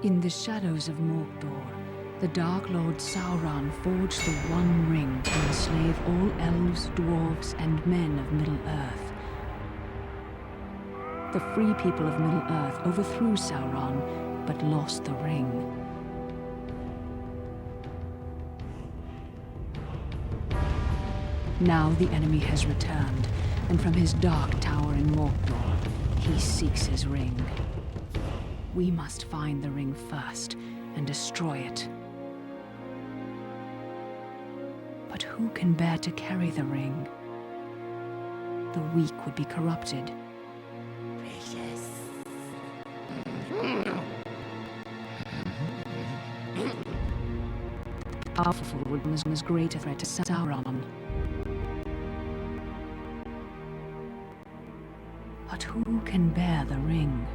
In the shadows of Mordor, the Dark Lord Sauron forged the One Ring to enslave all elves, dwarves, and men of Middle-earth. The free people of Middle-earth overthrew Sauron, but lost the ring. Now the enemy has returned, and from his dark tower in Mordor, he seeks his ring. We must find the ring first and destroy it. But who can bear to carry the ring? The weak would be corrupted. Precious. Powerful would be as great a threat to Sauron. But who can bear the ring?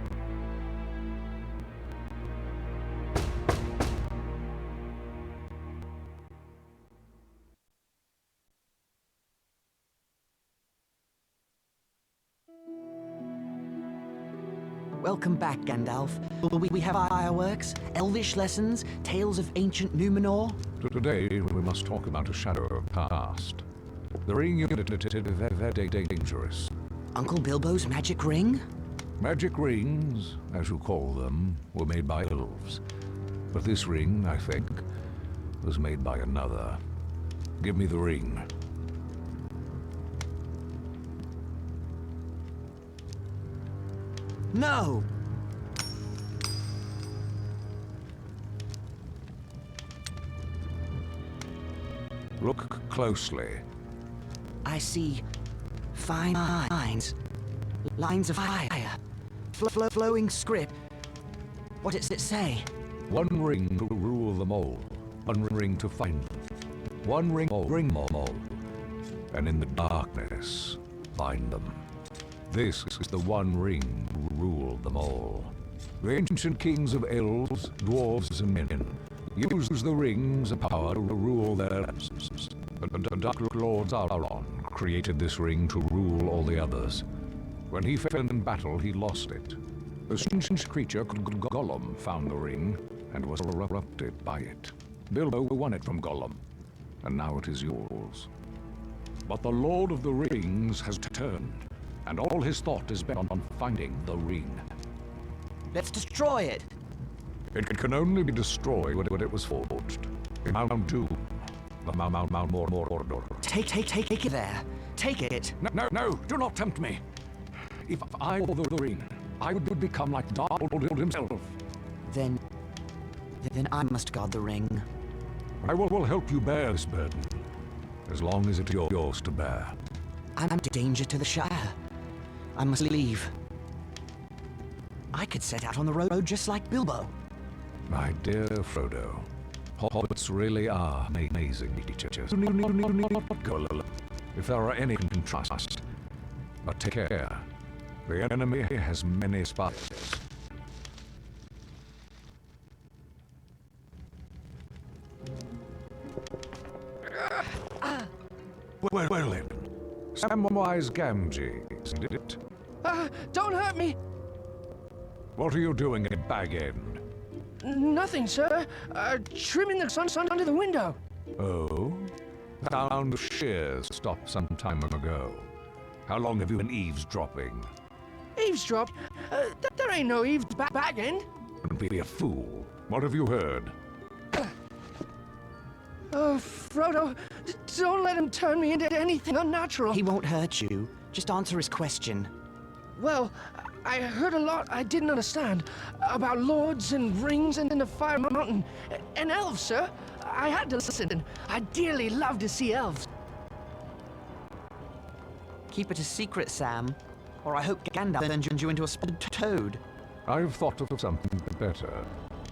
Welcome back, Gandalf. Will we have fireworks, elvish lessons, tales of ancient Numenor? Today, we must talk about a shadow of past. The ring unit is very dangerous. Uncle Bilbo's magic ring? Magic rings, as you call them, were made by elves. But this ring, I think, was made by another. Give me the ring. No! Look closely. I see fine lines. Lines of fire. Flowing script. What does it say? One ring to rule them all. One ring to find them. One ring all. And in the darkness, find them. This is the One Ring who ruled them all. The ancient kings of elves, dwarves, and men used the rings and power to rule their lands. The Dark Lord Sauron created this ring to rule all the others. When he fell in battle, he lost it. A strange creature called Gollum found the ring and was corrupted by it. Bilbo won it from Gollum, and now it is yours. But the Lord of the Rings has turned, and all his thought is bent on finding the ring. Let's destroy it! It can only be destroyed when it was forged. In Mount Doom, the Mount Mordor. Take it there. Take it. No, do not tempt me. If I wore the ring, I would become like Darnold himself. Then I must guard the ring. I will help you bear this burden, as long as it's yours to bear. I'm a danger to the Shire. I must leave. I could set out on the road just like Bilbo. My dear Frodo, hobbits really are amazing creatures. You need not go alone if there are any you can trust. But take care. The enemy has many spies. Well then, Samwise Gamgee, isn't it? Don't hurt me! What are you doing at Bag End? Nothing, sir. Trimming the sun under the window. Oh? Sound of shears stopped some time ago. How long have you been eavesdropping? Eavesdrop? There ain't no eaves back end. Don't be a fool. What have you heard? Oh, Frodo, don't let him turn me into anything unnatural. He won't hurt you. Just answer his question. Well, I heard a lot I didn't understand about lords and rings and the Fire Mountain. And elves, sir. I had to listen. I dearly love to see elves. Keep it a secret, Sam, or I hope Gandalf turns you into a spotted toad. I've thought of something better.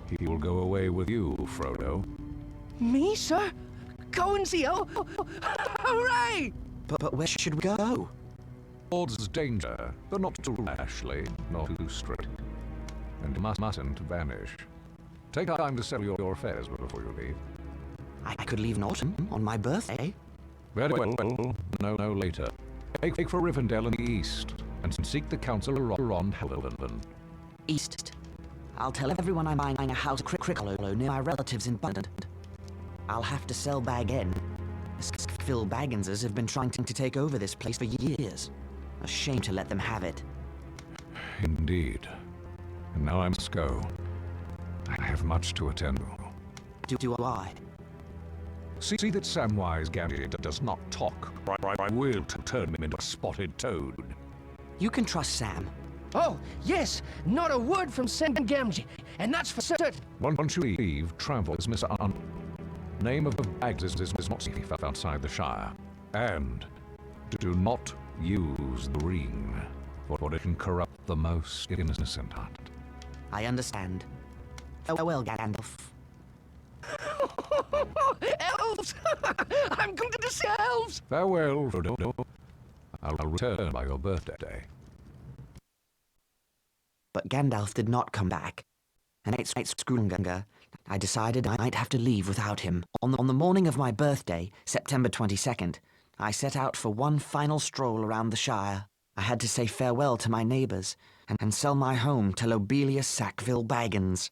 He will go away with you, Frodo. Me, sir? Go and see elves? Hooray! But where should we go? Towards danger, but not too rashly, not too strict. And you mustn't vanish. Take time to settle your affairs before you leave. I could leave in autumn, on my birthday. Very well, no later. Make for Rivendell in the east, and seek the council around Helvellyn. East. I'll tell everyone I'm buying a house Crickolo near my relatives in Butland. I'll have to sell Bag-End. The Phil Bagginses have been trying to take over this place for years. A shame to let them have it. Indeed. And now I must go. I have much to attend to. Do I? See that Samwise Gamgee does not talk, or I will turn him into a spotted toad. You can trust Sam. Oh, yes, not a word from Sam Gamgee, and that's for certain. Once you leave, travel as Mr. Name of the bags is not safe outside the Shire. And do not use the ring, for it can corrupt the most innocent heart. I understand. Farewell, Gandalf. Elves! I'm going to see elves! Farewell, Frodo. I'll return by your birthday. But Gandalf did not come back. And it's Skrungunga. I decided I might have to leave without him. On the morning of my birthday, September 22nd, I set out for one final stroll around the Shire. I had to say farewell to my neighbours and sell my home to Lobelia Sackville Baggins.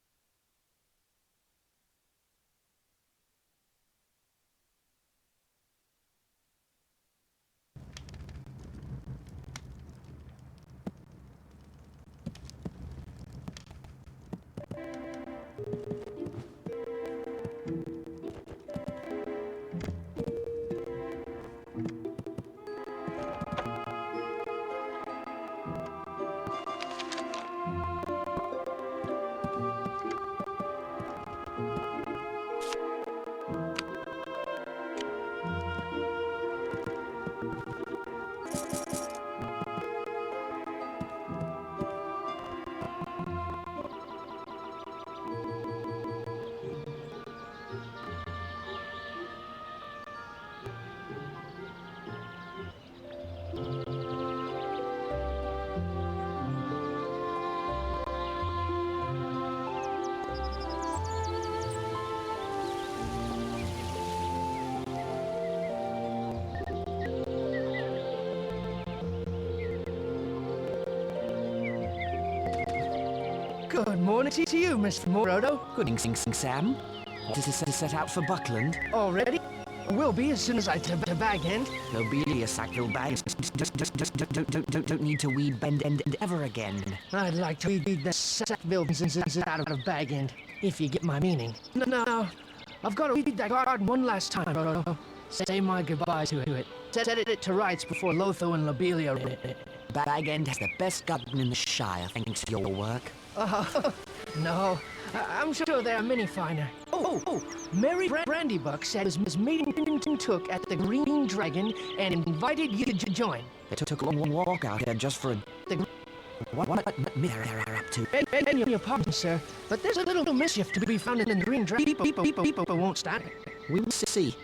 Good morning to you, Mr. Frodo. Good evening, Sam. This is set out for Buckland. Already? Will be as soon as I to Bag-End. Lobelia Sackville Baggins don't need to weed Bend ever again. I'd like to weed the Sackville out of Bag-End, if you get my meaning. No, I've got to weed that garden one last time, Frodo. Say my goodbyes to it. Set it to rights before Lotho and Lobelia read it. Bag-End has the best garden in the Shire, thanks to your work. No, I'm sure there are many finer. Oh, Mary Brandybuck said his meeting took at the Green Dragon and invited you to join. They took a long walk out here just for a... What they're up to? Beg your pardon, sir, but there's a little mischief to be found in the Green Dragon. People won't stand it. We will see.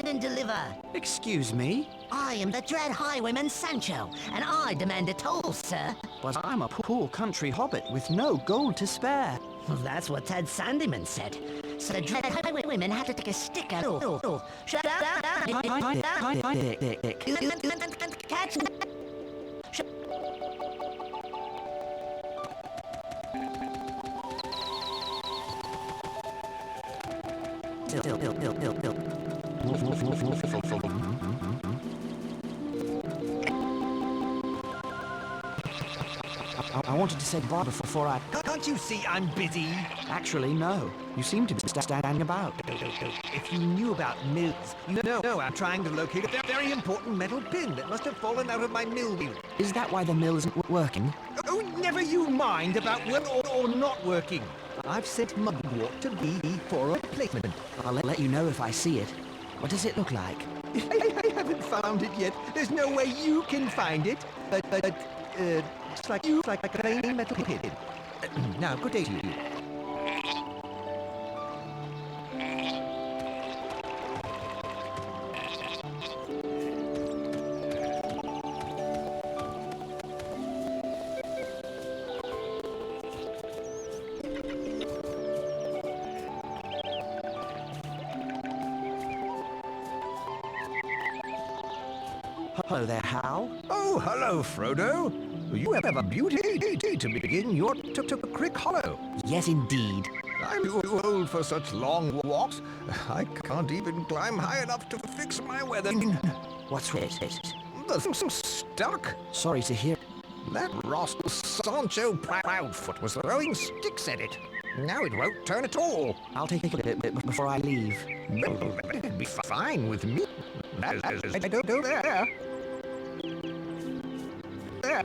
And deliver. Excuse me? I am the dread highwayman Sancho, and I demand a toll, sir. But I'm a poor country hobbit with no gold to spare. Well, that's what Ted Sandyman said. So the dread highwaymen had to take a stick out. Shut up! Catch me! I wanted to say goodbye before I... Can't you see I'm busy? Actually, no. You seem to be standing about. If you knew about mills, you know I'm trying to locate a very important metal pin that must have fallen out of my mill wheel. Is that why the mill isn't working? Oh, never you mind about work or not working. I've sent Mugwort to be for a replacement. I'll let you know if I see it. What does it look like? I haven't found it yet. There's no way you can find it. But it's like a plain metal pin. Now, good day to you. Hello there, Hal. Oh, hello, Frodo. You have a beauty to begin your to Crick Hollow. Yes, indeed. I'm too old for such long walks. I can't even climb high enough to fix my weather. What's with it? The thing's stuck. Sorry to hear. That rascal Sancho Proudfoot was throwing sticks at it. Now it won't turn at all. I'll take a bit before I leave. Well, it'd be fine with me. I don't go there. There.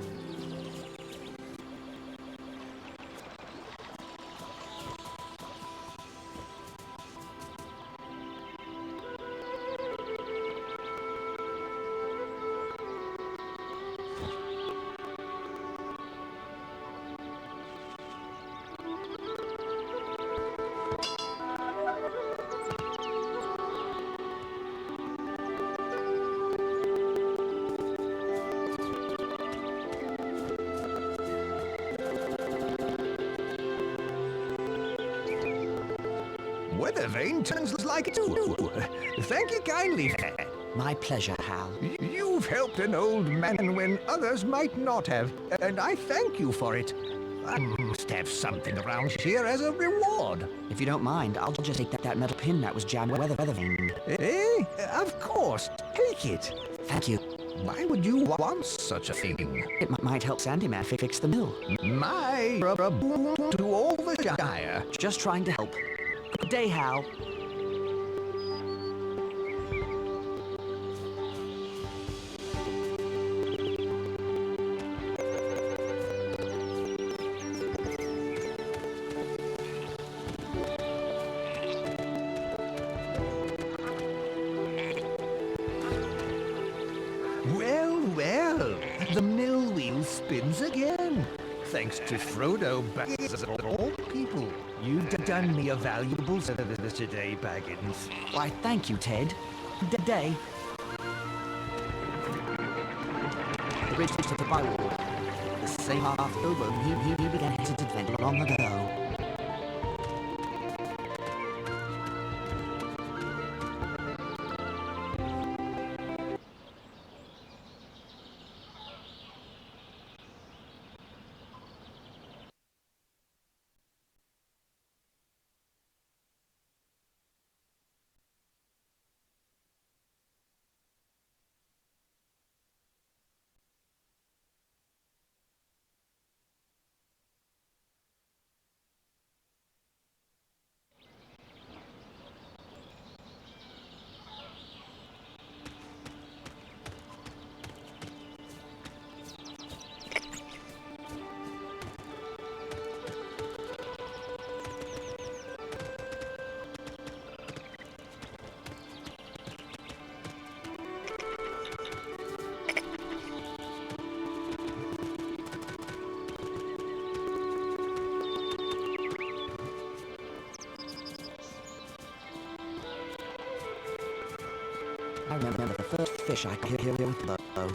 Weather vane turns like it too. Thank you kindly, Dad. My pleasure, Hal. You've helped an old man when others might not have, and I thank you for it. I must have something around here as a reward. If you don't mind, I'll just take that metal pin that was jammed weather vane. Eh? Of course. Take it. Thank you. Why would you want such a thing? It might help Sandyman fix the mill. My boon to all the Shire. Just trying to help. Good day, Hal. Well, the mill wheel spins again. Thanks to Frodo Baggins of all people. You've done me a valuable service today, Baggins. Why, thank you, Ted. Good day. The bridge to the bywall. The same path Bilbo he began his adventure long ago. I remember the first fish I could hear with the bow.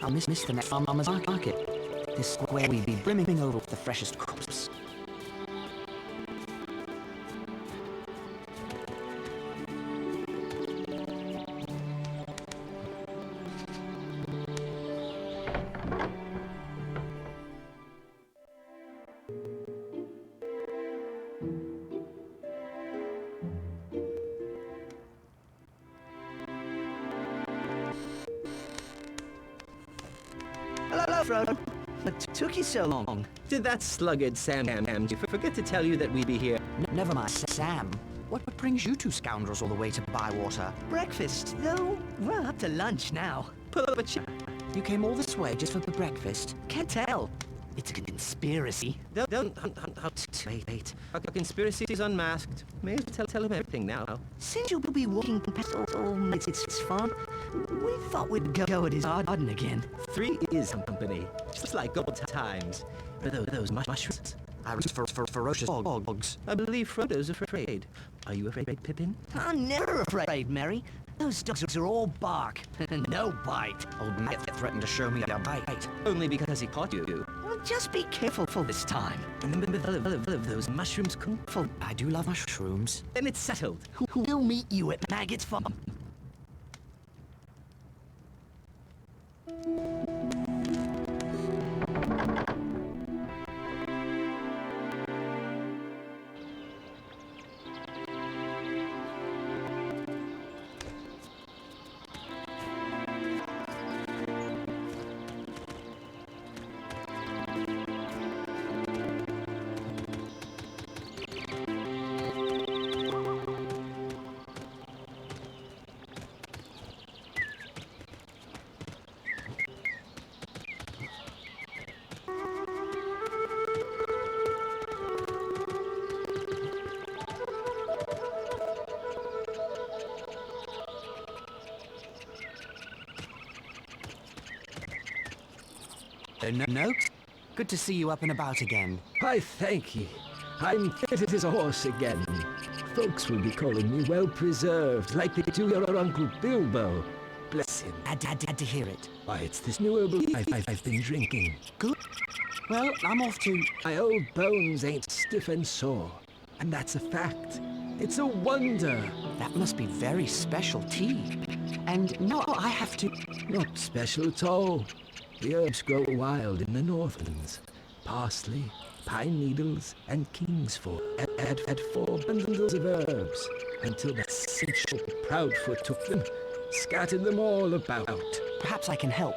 I'll miss the next farmer's market. This square will be brimming over with the freshest crops. Frodo. What took you so long? Did that sluggard Sam forget to tell you that we'd be here? Never mind, Sam. What brings you two scoundrels all the way to Bywater? Breakfast, though. We're up to lunch now. Pull up a chair. You came all this way just for the breakfast? Can't tell. It's a conspiracy. Don't wait. A conspiracy is unmasked. May as well tell him everything now. Since you'll be walking past its farm, we thought we'd go at his garden again. 3 is company. Just like old times. Are those mushrooms? I was for ferocious dogs. I believe Frodo's afraid. Are you afraid, Pippin? I'm never afraid, Mary. Those dogs are all bark and no bite. Old Matt threatened to show me a bite. Only because he caught you. Well, just be careful for this time. Remember of those mushrooms kung fu. I do love mushrooms. Then it's settled. We'll meet you at Maggot's farm. Noakes? Good to see you up and about again. I thank ye. I'm fit as a horse again. Folks will be calling me well-preserved, like they do your Uncle Bilbo. Bless him. Had to hear it. Why, it's this new herbal I've been drinking. Good. Well, I'm off to... My old bones ain't stiff and sore, and that's a fact. It's a wonder. That must be very special tea. And now I have to... Not special at all. The herbs grow wild in the Northlands. Parsley, pine needles, and kingsfoot. Add 4 bundles of herbs until that sensual Proudfoot took them, scattered them all about. Perhaps I can help.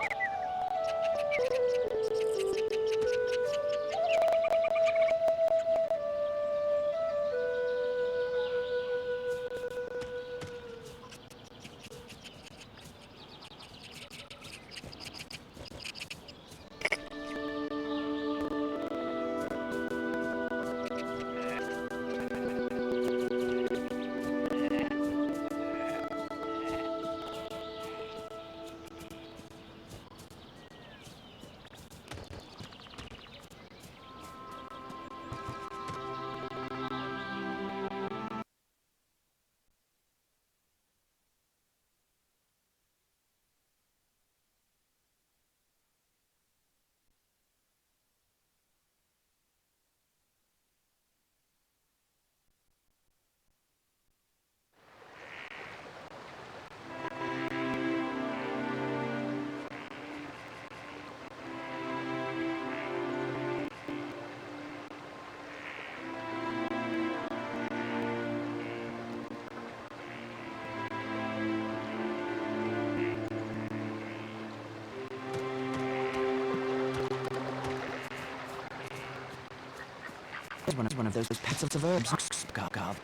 One of those pets of herbs. Garb.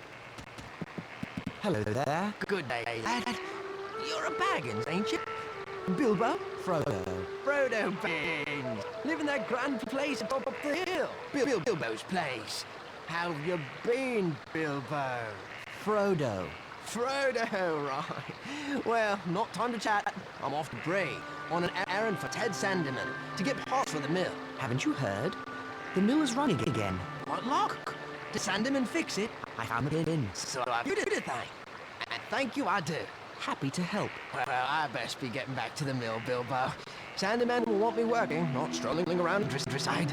Hello there. Good day, lad. You're a Baggins, ain't you? Bilbo? Frodo. Frodo Baggins. Live in that grand place up the hill. Bilbo's place. How have you been, Bilbo? Frodo. Frodo, right. Well, not time to chat. I'm off to Bray on an errand for Ted Sandeman to get parts for the mill. Haven't you heard? The mill is running again. What luck? Did Sandeman fix it? I found it in. So you did it, thing. And thank you, I do. Happy to help. Well, I best be getting back to the mill, Bilbo. Sandeman will want me working, not strolling around countryside.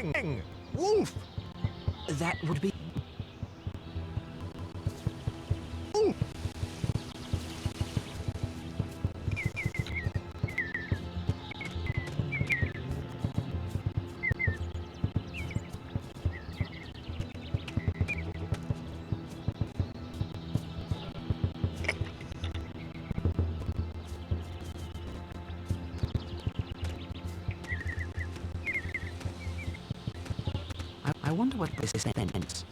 Bang! Wolf! That would be... I wonder what this is meant.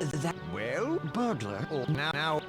That Well, burglar... oh, now.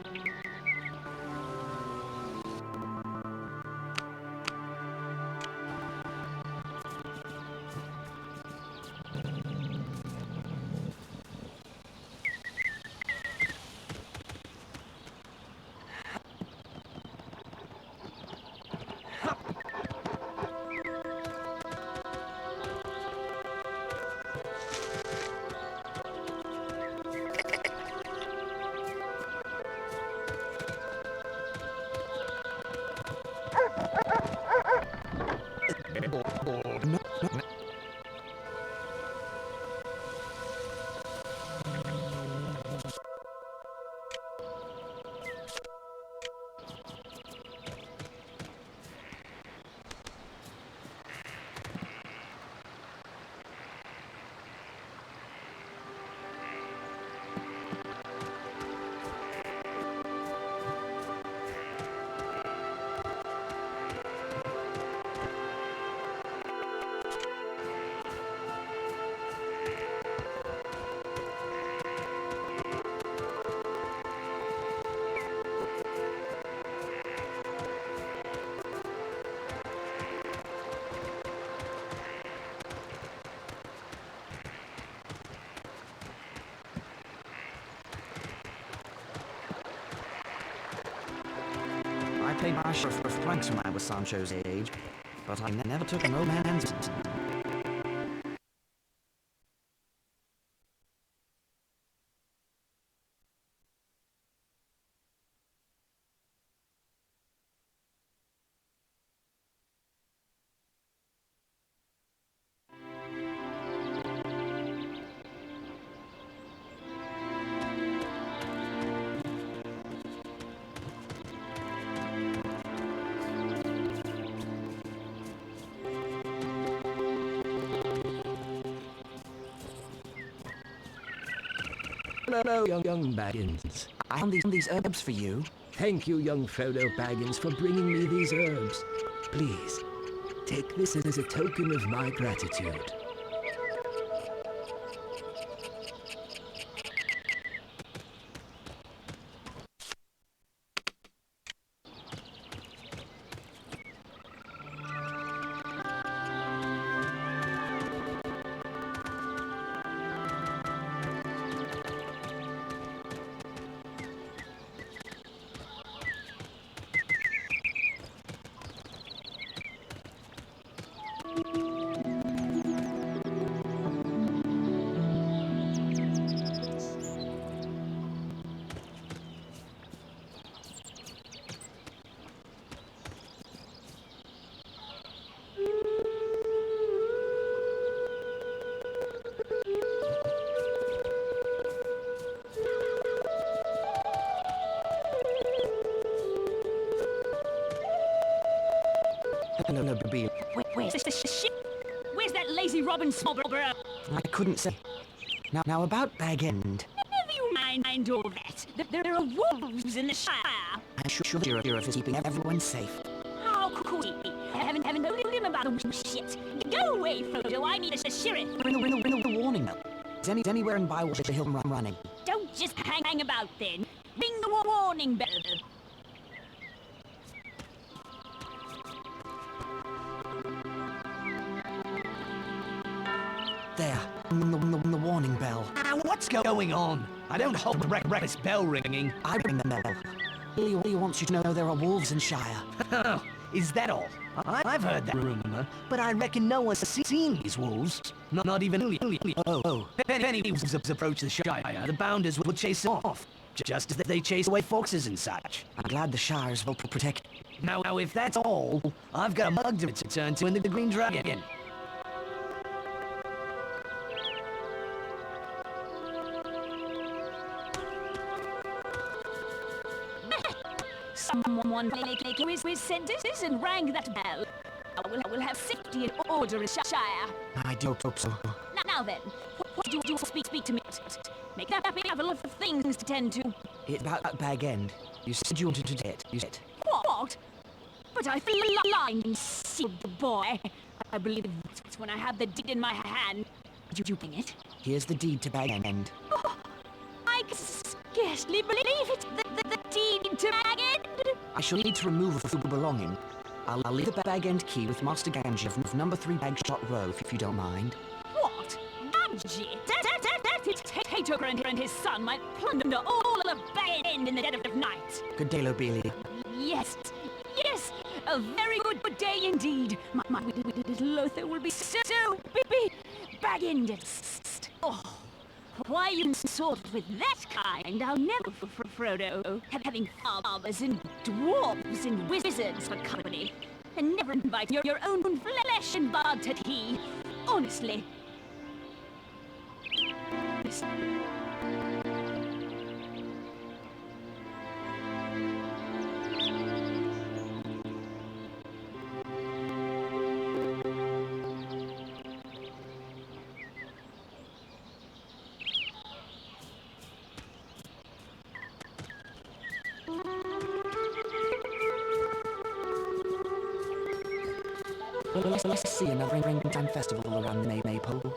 I played my share of pranks when I was Sancho's age, but I never took an old man's... No, young Baggins. I found these herbs for you. Thank you, young Frodo Baggins, for bringing me these herbs. Please, take this as a token of my gratitude. Hello, Babil. Where's the ship? Where's that lazy Robin Smallborough? I couldn't say. Now about Bag End. Never you mind all that. There are wolves in the Shire. I'm sure you're of keeping everyone safe. How could he? Haven't told him about the shit. Go away, Frodo. I need a sheriff. Ring the warning bell. Is anywhere in Bywater Hill running? Don't just hang about then. Ring the warning bell. There, the warning bell. What's going on? I don't hold the reckless bell ringing. I ring the bell. He wants you to know there are wolves in Shire. Oh, is that all? I've heard that rumor, but I reckon no one's seen these wolves. Not even Oh. If any wolves approach the Shire, the Bounders will chase them off, just as they chase away foxes and such. I'm glad the Shires will protect. Now, if that's all, I've got a mug to turn to in the Green Dragon. Someone make his sentences and rang that bell. I will have safety and order in Shire. I do hope so. Now then, what do you speak to me? Make that happy, have a lot of things to tend to. It's about Bag End. You said you wanted to do it. You said. What? But I feel lying, sealed boy. I believe it's when I have the deed in my hand. Did you bring it? Here's the deed to Bag End. Oh, I can scarcely believe it. The deed to Baggin. I shall need to remove the belonging. I'll leave the Bag End key with Master Ganji of number 3 Bagshot Row, if you don't mind. What? Ganji? That Taker and his son might plunder all of Bag End in the dead of night. Good day, Lobelia. Yes, a very good day indeed. My little Lothar will be so bag-ended. Oh, why you consort with that kind, I'll never, Frodo. Having fathers and dwarves and wizards for company, and never invite your own flesh and blood to tea. Honestly. Let's see another Ring festival around the Maypole.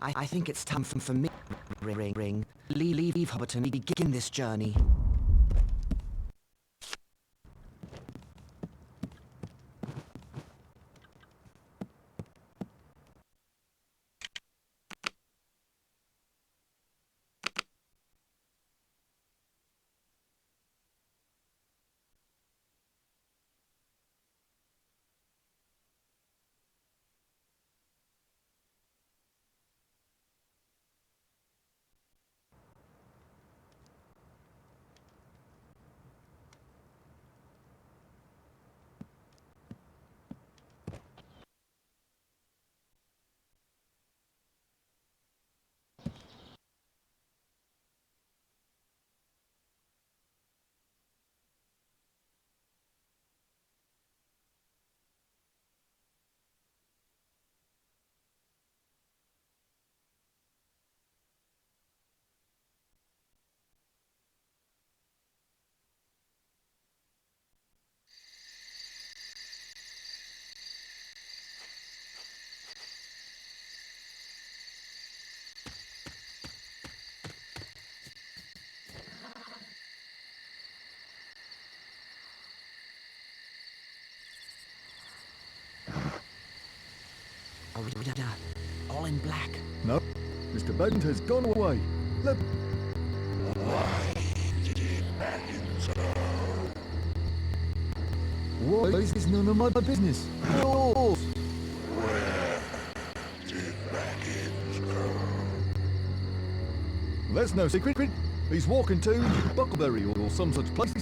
I think it's time for me. Ring. Leave Hobbiton. Begin this journey. All in black. No, Mr. Baggins has gone away. Let... Why is this none of my business? Oh. That's no secret. He's walking to Buckleberry or some such place.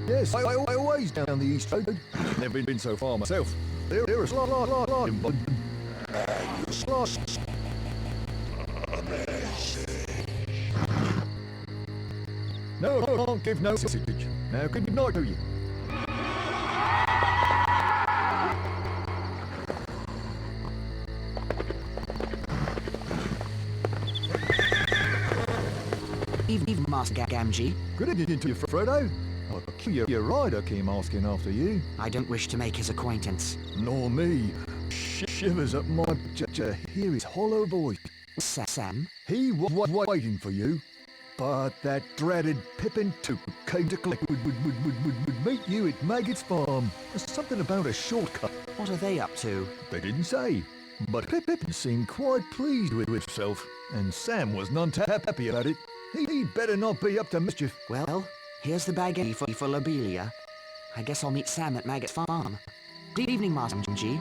Yes, I always down the East Road. Never been so far myself. There is a lot in Bud. No, I can't give no message. Now, good night to you. Evening, Master Gamgee. Good evening to you, Frodo. Your rider came asking after you. I don't wish to make his acquaintance. Nor me. Shivers up my to hear his hollow voice. Sam? He was waiting for you, but that dreaded Pippin too came to collect would meet you at Maggot's farm. There's something about a shortcut. What are they up to? They didn't say, but Pippin seemed quite pleased with himself, and Sam was none too happy about it. He'd better not be up to mischief. Well, here's the bag for Lobelia. I guess I'll meet Sam at Maggot's farm. Good evening, Master G.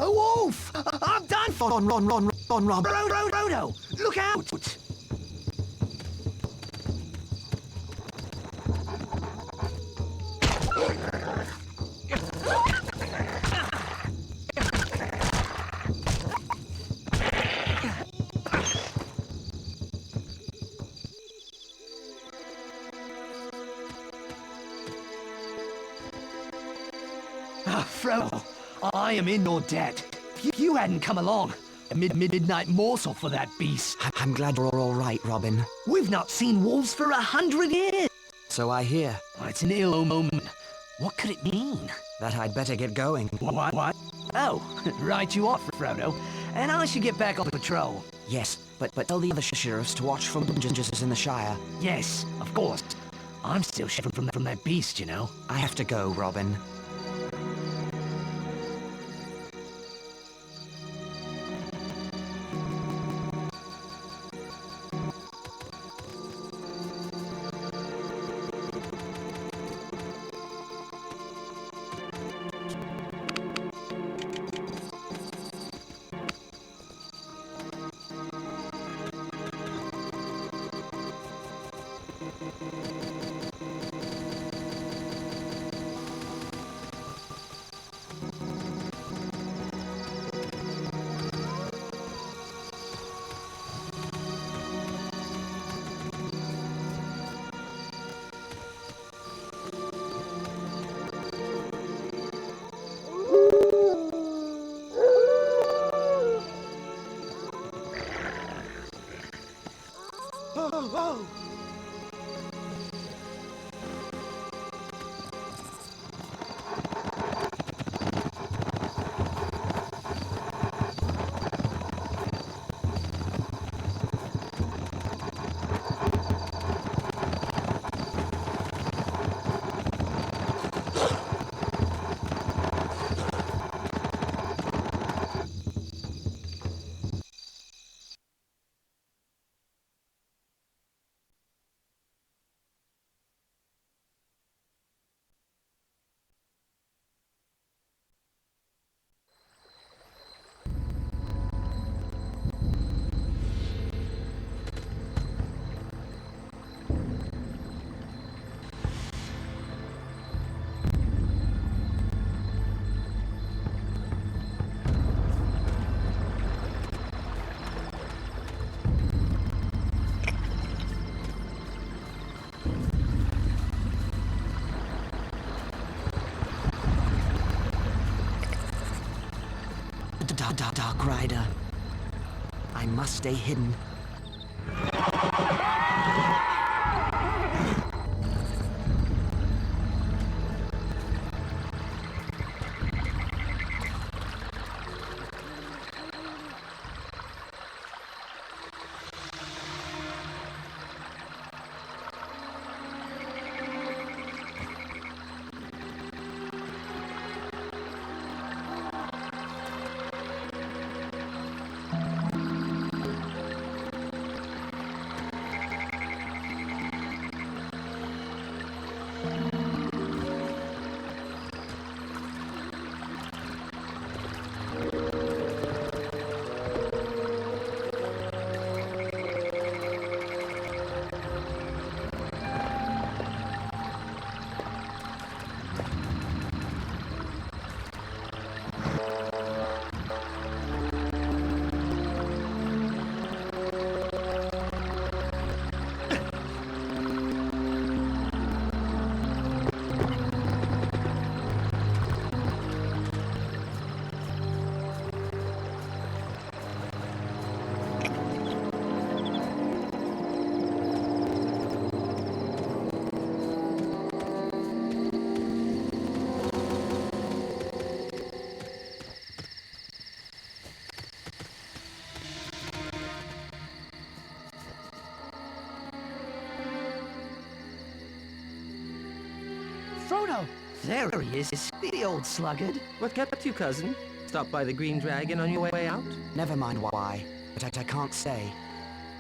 A wolf! I'm done for! Ron, Rob. Frodo! Look out! Frodo, I am in your debt. If you hadn't come along, a midnight morsel for that beast. I'm glad you're all right, Robin. We've not seen wolves for 100 years. So I hear. It's an ill omen. What could it mean? That I'd better get going. What? Oh, right you are, Frodo. And I should get back on patrol. Yes, but tell the other sheriffs to watch for gingers in the Shire. Yes, of course. I'm still shivering from that beast, you know. I have to go, Robin. Dark Rider. I must stay hidden. Frodo! There he is, the old sluggard. What kept you, cousin? Stop by the Green Dragon on your way out? Never mind why, but I can't stay.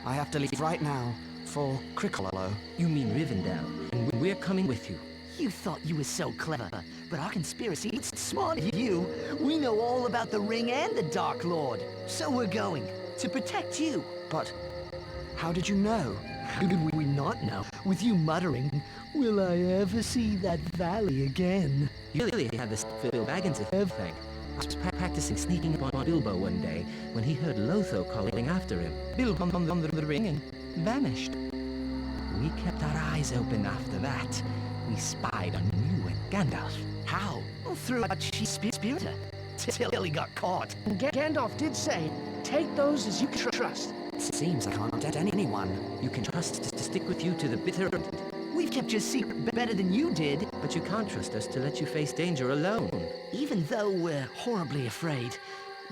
I have to leave right now for Cricklelow. You mean Rivendell, and we're coming with you. You thought you were so clever, But our conspiracy, it's smart of you. We know all about the Ring and the Dark Lord. So we're going to protect you. But how did you know? How did we not know? With you muttering, will I ever see that valley again? You really have this Phil Baggins thing. I was practicing sneaking up on Bilbo one day when he heard Lotho calling after him. Bilbo on the ring and vanished. We kept our eyes open after that. We spied on you and Gandalf. How? Well, through a cheap spiritor. Till he got caught. Gandalf did say, take those as you can trust. Seems I can't get anyone You can trust us to stick with you to the bitter end. We've kept your secret better than you did. But you can't trust us to let you face danger alone. Even though we're horribly afraid,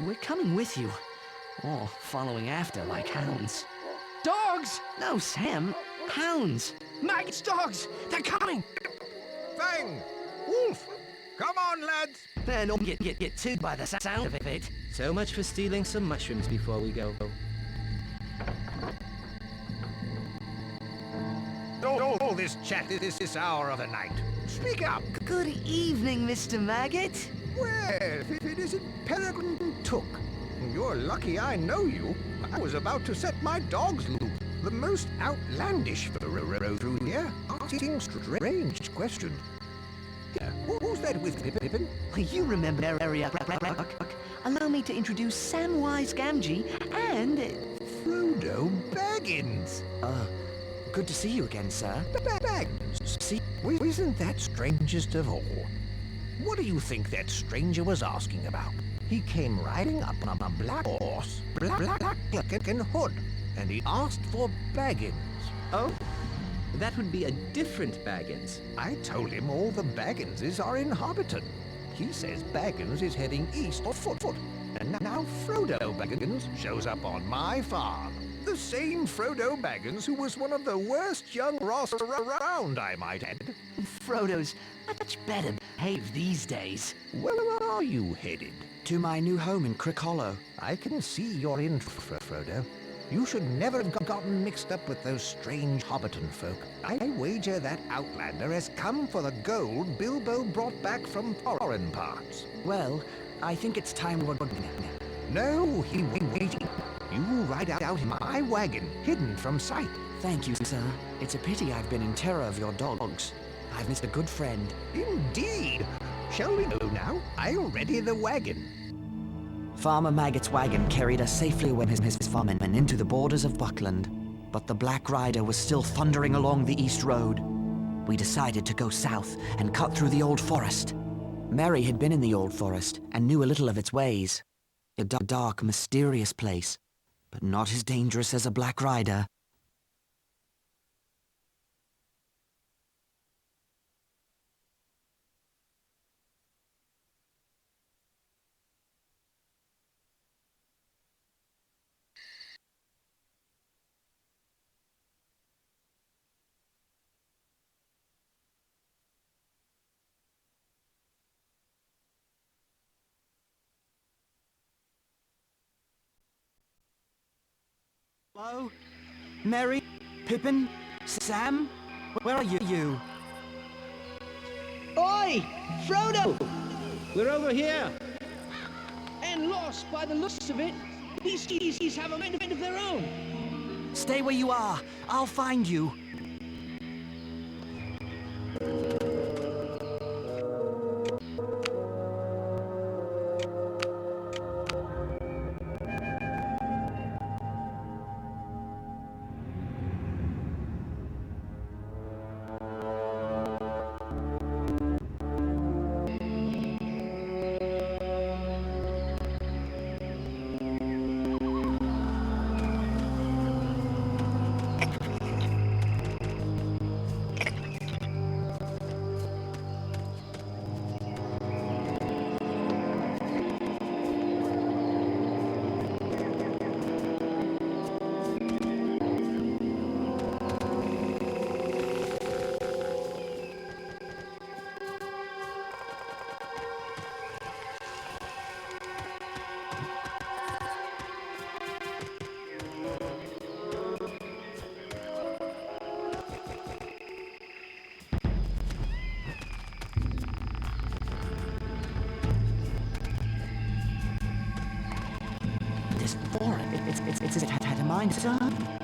we're coming with you. Or following after like hounds. Dogs! No, Sam. Hounds. Maggots, dogs! They're coming! Fang! Wolf! Come on, lads! And don't get too by the sound of it. So much for stealing some mushrooms before we go. All this chat is this hour of the night. Speak up! Good evening, Mr. Maggot. Well, if it isn't Peregrine Took. You're lucky I know you. I was about to set my dogs loose. The most outlandish road through here. Asking strange questions. Yeah, who's that with Pippin? You remember our area. Allow me to introduce Samwise Gamgee and... Frodo Baggins. Good to see you again, sir. Baggins? See, isn't that strangest of all? What do you think that stranger was asking about? He came riding up on a black horse, black cloak and hood, and he asked for Baggins. Oh? That would be a different Baggins. I told him all the Bagginses are in Hobbiton. He says Baggins is heading east on foot. And now Frodo Baggins shows up on my farm. The same Frodo Baggins who was one of the worst young Ross around, I might add. Frodo's much better behaved these days. Where are you headed? To my new home in Crick Hollow. I can see you're in, Frodo. You should never have gotten mixed up with those strange Hobbiton folk. I wager that outlander has come for the gold Bilbo brought back from foreign parts. Well, I think it's time we're... No, he waiting. You ride out in my wagon, hidden from sight. Thank you, sir. It's a pity I've been in terror of your dogs. I've missed a good friend. Indeed. Shall we go now? I'll ready the wagon. Farmer Maggot's wagon carried us safely away from his farm and into the borders of Buckland. But the Black Rider was still thundering along the East Road. We decided to go south and cut through the Old Forest. Mary had been in the Old Forest and knew a little of its ways. A dark, mysterious place, but not as dangerous as a Black Rider. Hello? Mary? Pippin? Sam? Where are you? Oi! Frodo! We're over here! And lost by the looks of it. These have a mind of their own. Stay where you are. I'll find you. it's a state of mind, son.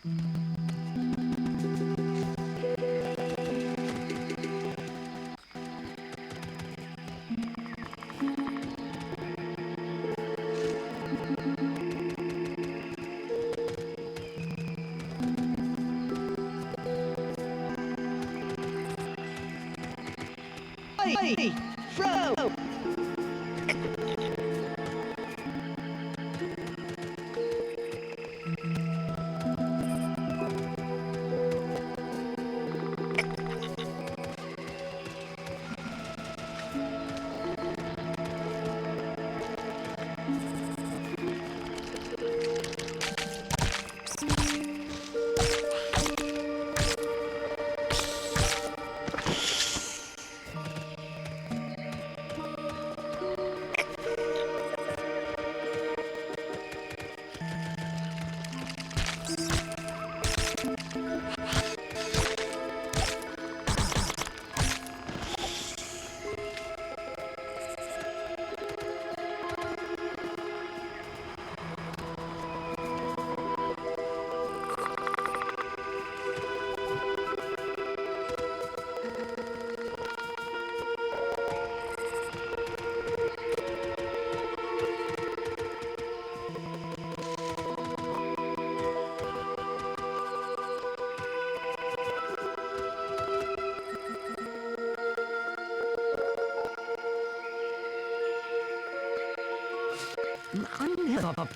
Hey, Fro!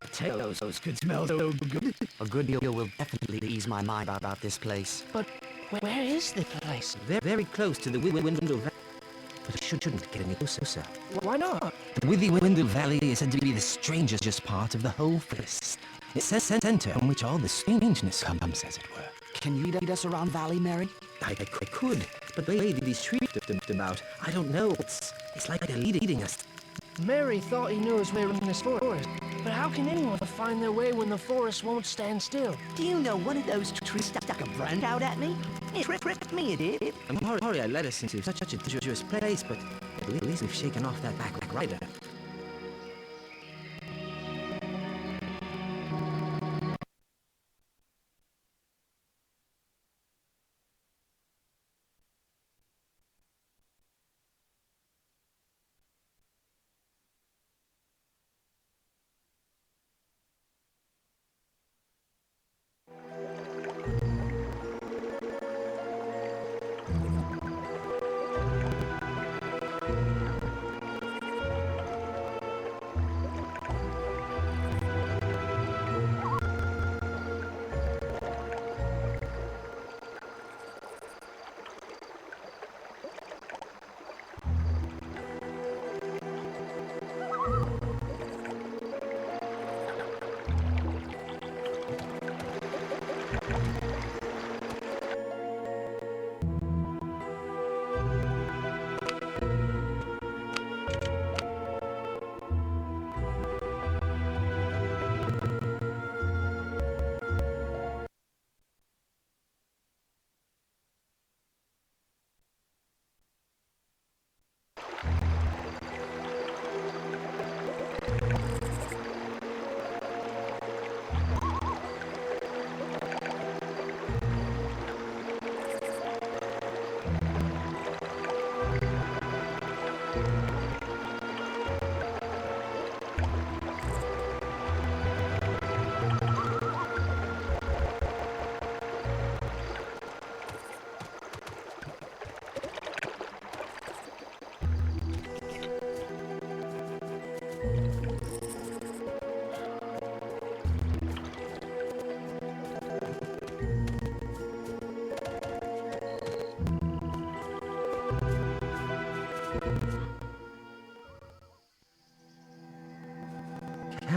Potatoes could smell so good. A good deal will definitely ease my mind about this place. But where is the place? Very close to the Windle Valley. But it shouldn't get any closer. Why not? The Windle Valley is said to be the strangest part of the whole forest. It's a center from which all the strangeness comes, as it were. Can you lead us around Valley, Mary? I could, but the way these trees drift about, I don't know. It's like they're leading us. Mary thought he knew his way around this forest. But how can anyone find their way when the forest won't stand still? Do you know one of those trees stuck a brand out at me? It tripped me, it did. I'm sorry I led us into such a dangerous place, but at least we've shaken off that back rider.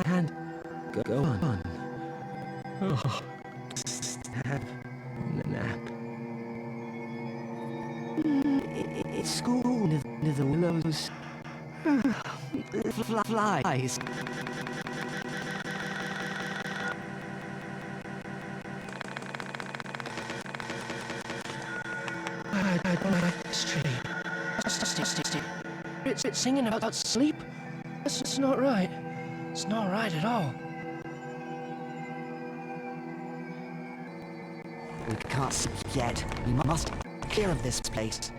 Can't go on. Oh, have a nap. It's school near the willows. Flies. I don't like this tree. It's singing about sleep. It's not right. It's not right at all. We can't sleep yet. We must clear of this place.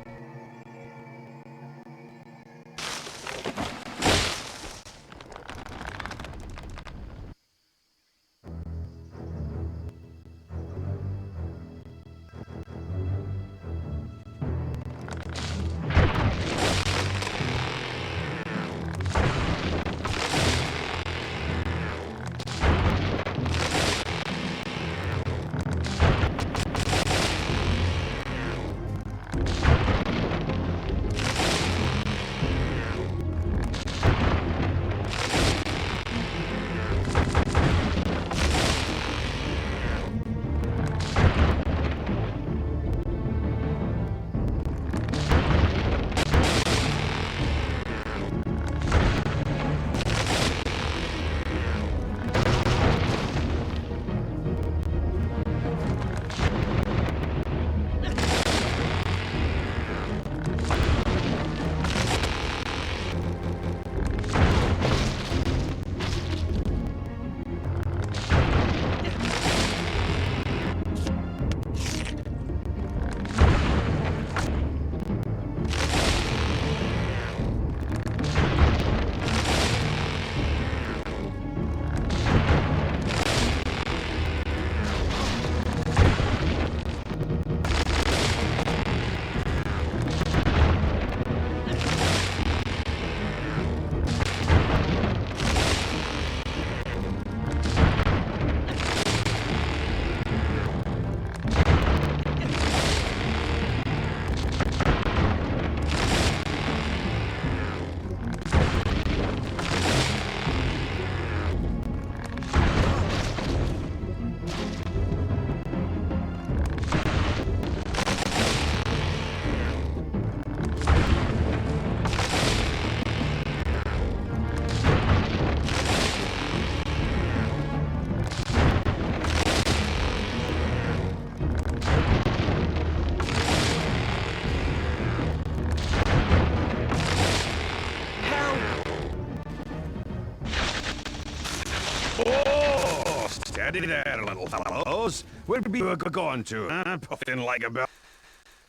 Oh, steady there, little fellows. Where be you going to? Puffing like a bell.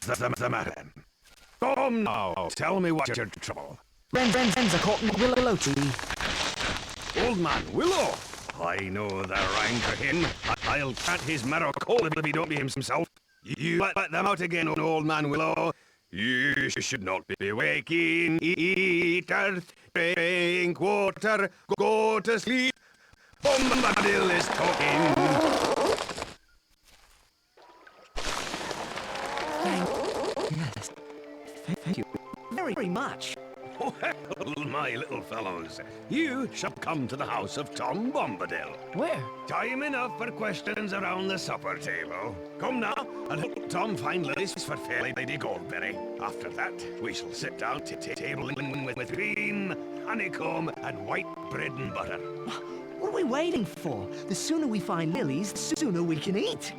The matter then? Come now, tell me what's your trouble. Friends are caught in Willow tree. Old man Willow. I know the ranker him. I'll cut his marrow cold if he don't be himself. You let them out again, old man Willow. You should not be waking. Eat earth, drink water, go to sleep. Bombadil is talking. Yes. Thank you very much. Well, my little fellows, you shall come to the house of Tom Bombadil. Where? Time enough for questions around the supper table. Come now, and help Tom find lilies for fair Lady Goldberry. After that, we shall sit down to table with cream, honeycomb, and white bread and butter. What are we waiting for? The sooner we find lilies, the sooner we can eat.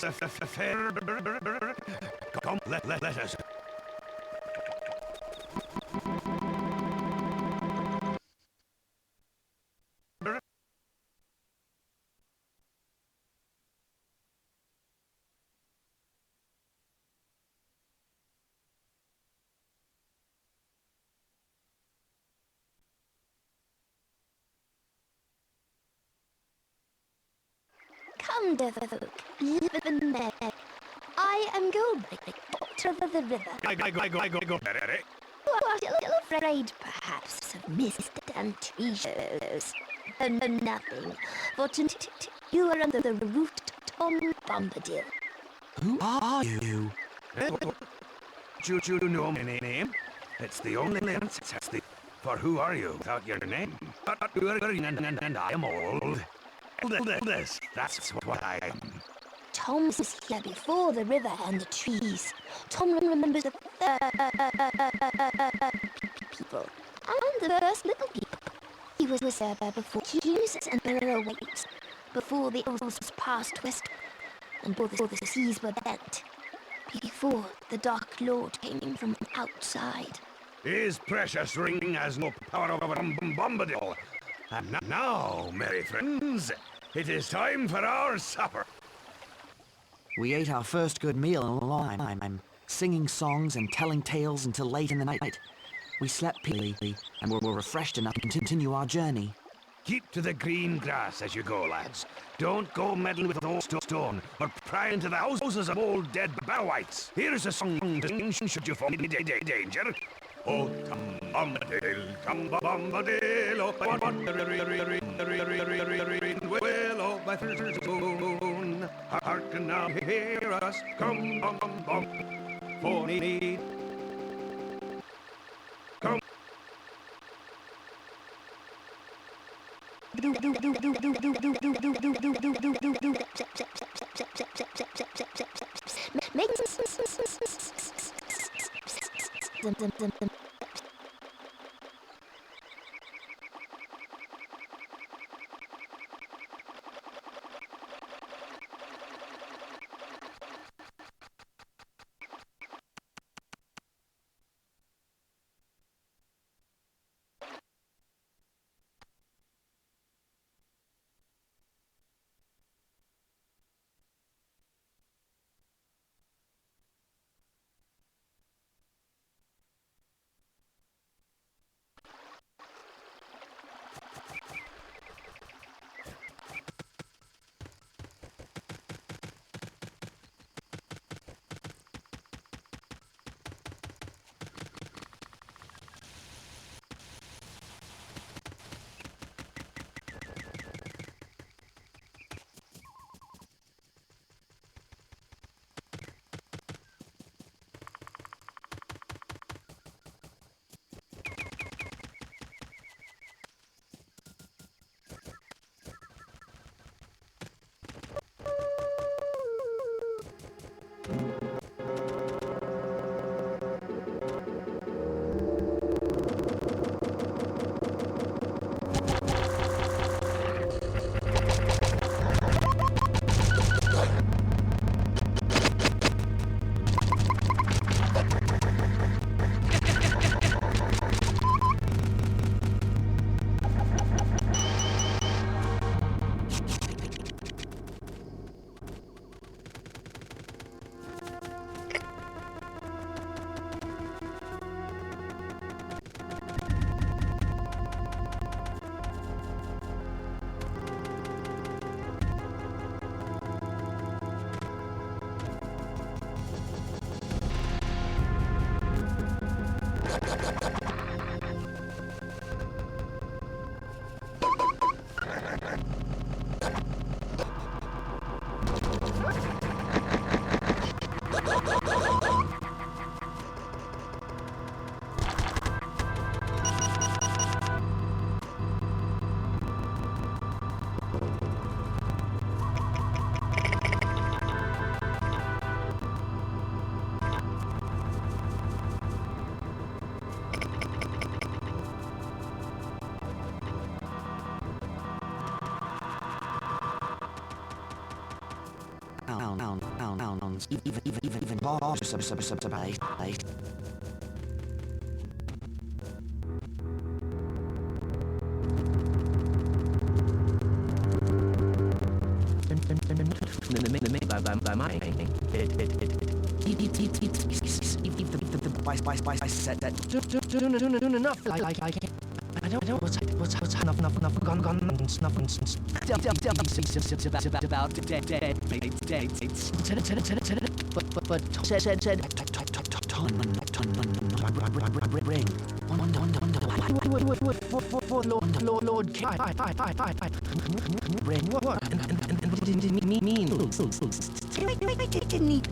is a fair. Come, let us. Come, folk, live in there. I am Goldbrick, Doctor of the River. I go, Mary. You are still afraid, perhaps, of mist and tree shows. Oh, no, nothing. For you are under the roof of Tom Bombadil. Who are you? Do you know my name? It's the only name that's the... For who are you without your name? But you are green and I am old. This, that's what I am. Tom was here before the river and the trees. Tom remembers the people and the first little people. He was there before kings and barrowweights, before the elves passed west, and before the seas were bent, before the Dark Lord came from outside. His precious ring has no power over Bombadil. And now, merry friends, it is time for our supper. We ate our first good meal in a long time, singing songs and telling tales until late in the night. We slept peacefully and were refreshed enough to continue our journey. Keep to the green grass as you go, lads. Don't go meddling with old stone or pry into the houses of old dead barrow-wights. Here's a song to sing should you fall in danger. Oh, come Bombadil, oh, well, oh, my moon. Hearken now, hear us, come, for need. Come. sounds, even more surprised. I said that. Soon enough. Like I don't know what's enough gone snuff about dead dates. But said Ring. Lord Ring. What? And what did it mean?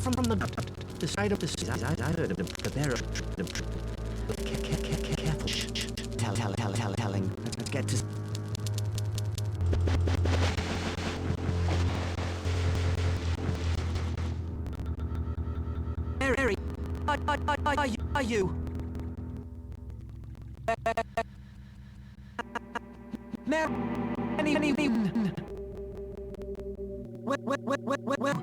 From the side of the I heard of the bearer. Careful. Telling. Get to. Mary, are you? Mary, well.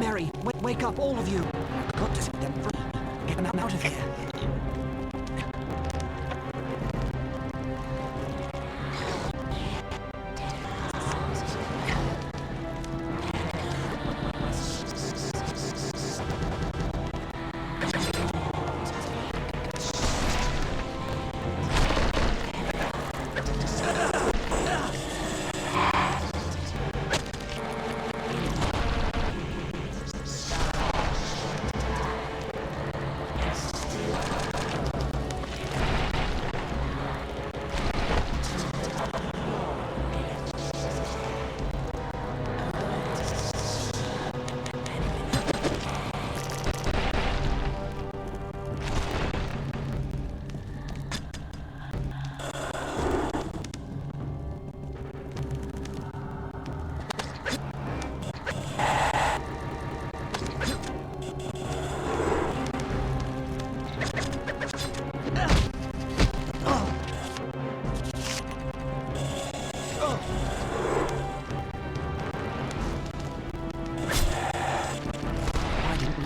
Mary, wake up, all of you! Got to set them free. Get them out of here.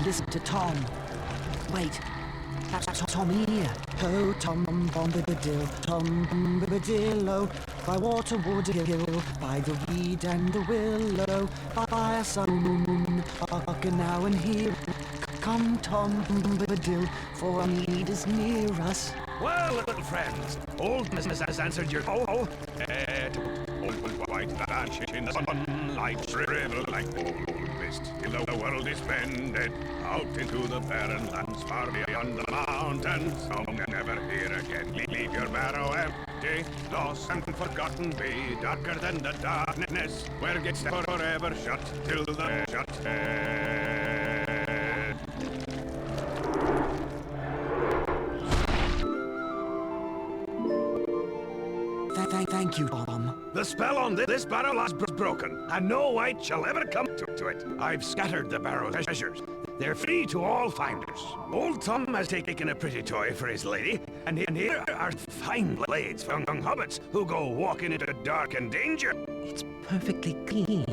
Listen to Tom. Wait, that's Tom here. Oh, Tom Bombadil, Tom Bombadillo, by Waterwood Hill, by the reed and the willow, by a sun moon, hearken now and hear. Come, Tom Bombadil, for our need is near us. Well, little friends, old Mrs. has answered your call. Old white vanish in the sunlight, shrivel like old mist. Till the world is bended out into the barren lands far beyond the mountains. So never here again. Leave your barrow empty, lost and forgotten. Be darker than the darkness, where gets forever shut till the shut head. Thank you, Tom. The spell on this barrow is broken, and no wight shall ever come to it. I've scattered the barrow's treasures. They're free to all finders. Old Tom has taken a pretty toy for his lady, and here are fine blades for young hobbits who go walking into dark and danger. It's perfectly clean,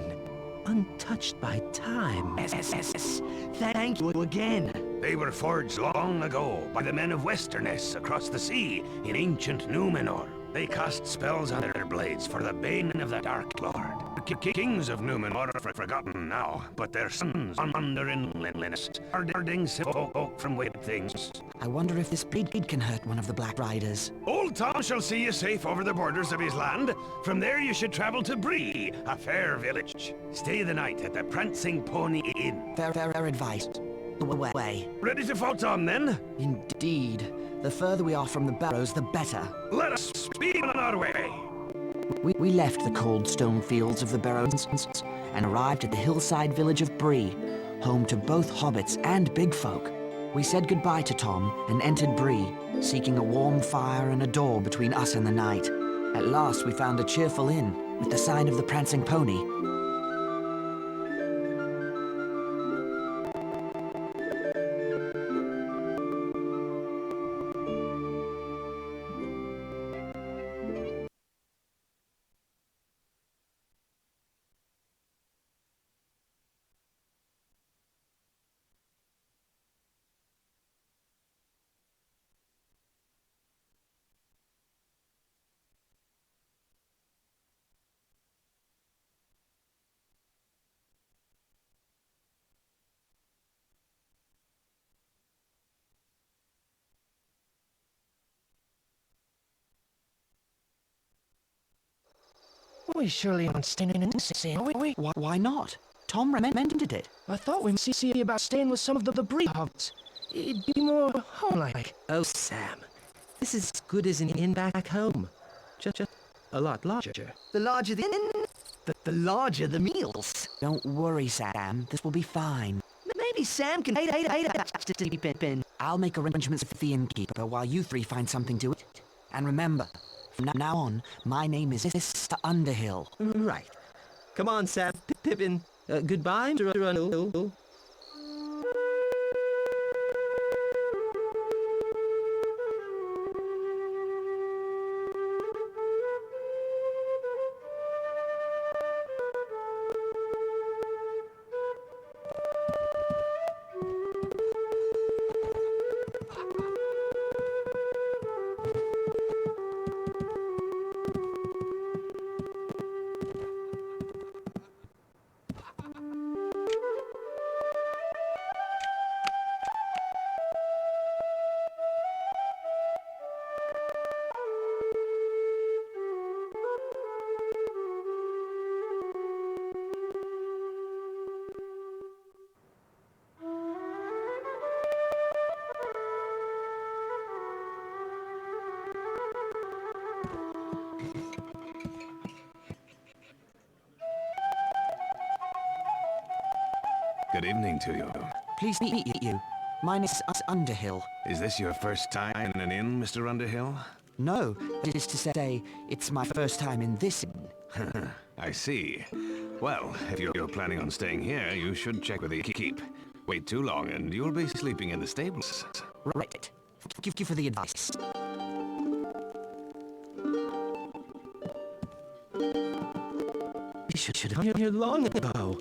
untouched by time. Yes. Thank you again. They were forged long ago by the men of Westerness across the sea in ancient Numenor. They cast spells on their blades for the bane of the Dark Lord. Kings of Numenor are forgotten now, but their sons under inlandliness are guarding folk from wicked things. I wonder if this blade can hurt one of the Black Riders. Old Tom shall see you safe over the borders of his land. From there you should travel to Bree, a fair village. Stay the night at the Prancing Pony Inn. Fair advice. Away. Ready to fall, Tom, then? Indeed. The further we are from the barrows, the better. Let us speed on our way. We left the cold stone fields of the barrows and arrived at the hillside village of Bree, home to both hobbits and big folk. We said goodbye to Tom and entered Bree, seeking a warm fire and a door between us and the night. At last we found a cheerful inn with the sign of the Prancing Pony. We surely aren't staying in sin, are we? Why not? Tom recommended it. I thought we'd see about staying with some of the Bree hobbits. It'd be more home-like. Oh, Sam, this is as good as an inn back home. Just a lot larger. The larger the inn, the larger the meals. Don't worry, Sam. This will be fine. Maybe Sam can to sleep in. I'll make arrangements for the innkeeper while you three find something to eat. And remember, from now on, my name is Mr. Underhill. Right. Come on, Sam. Pippin. Goodbye, Mr. Underhill. Good evening to you. Pleased to meet you. My name is Underhill. Is this your first time in an inn, Mr. Underhill? No, that is to say, it's my first time in this inn. I see. Well, if you're planning on staying here, you should check with the keep. Wait too long and you'll be sleeping in the stables. Right. Thank you for the advice. You should have been here long ago.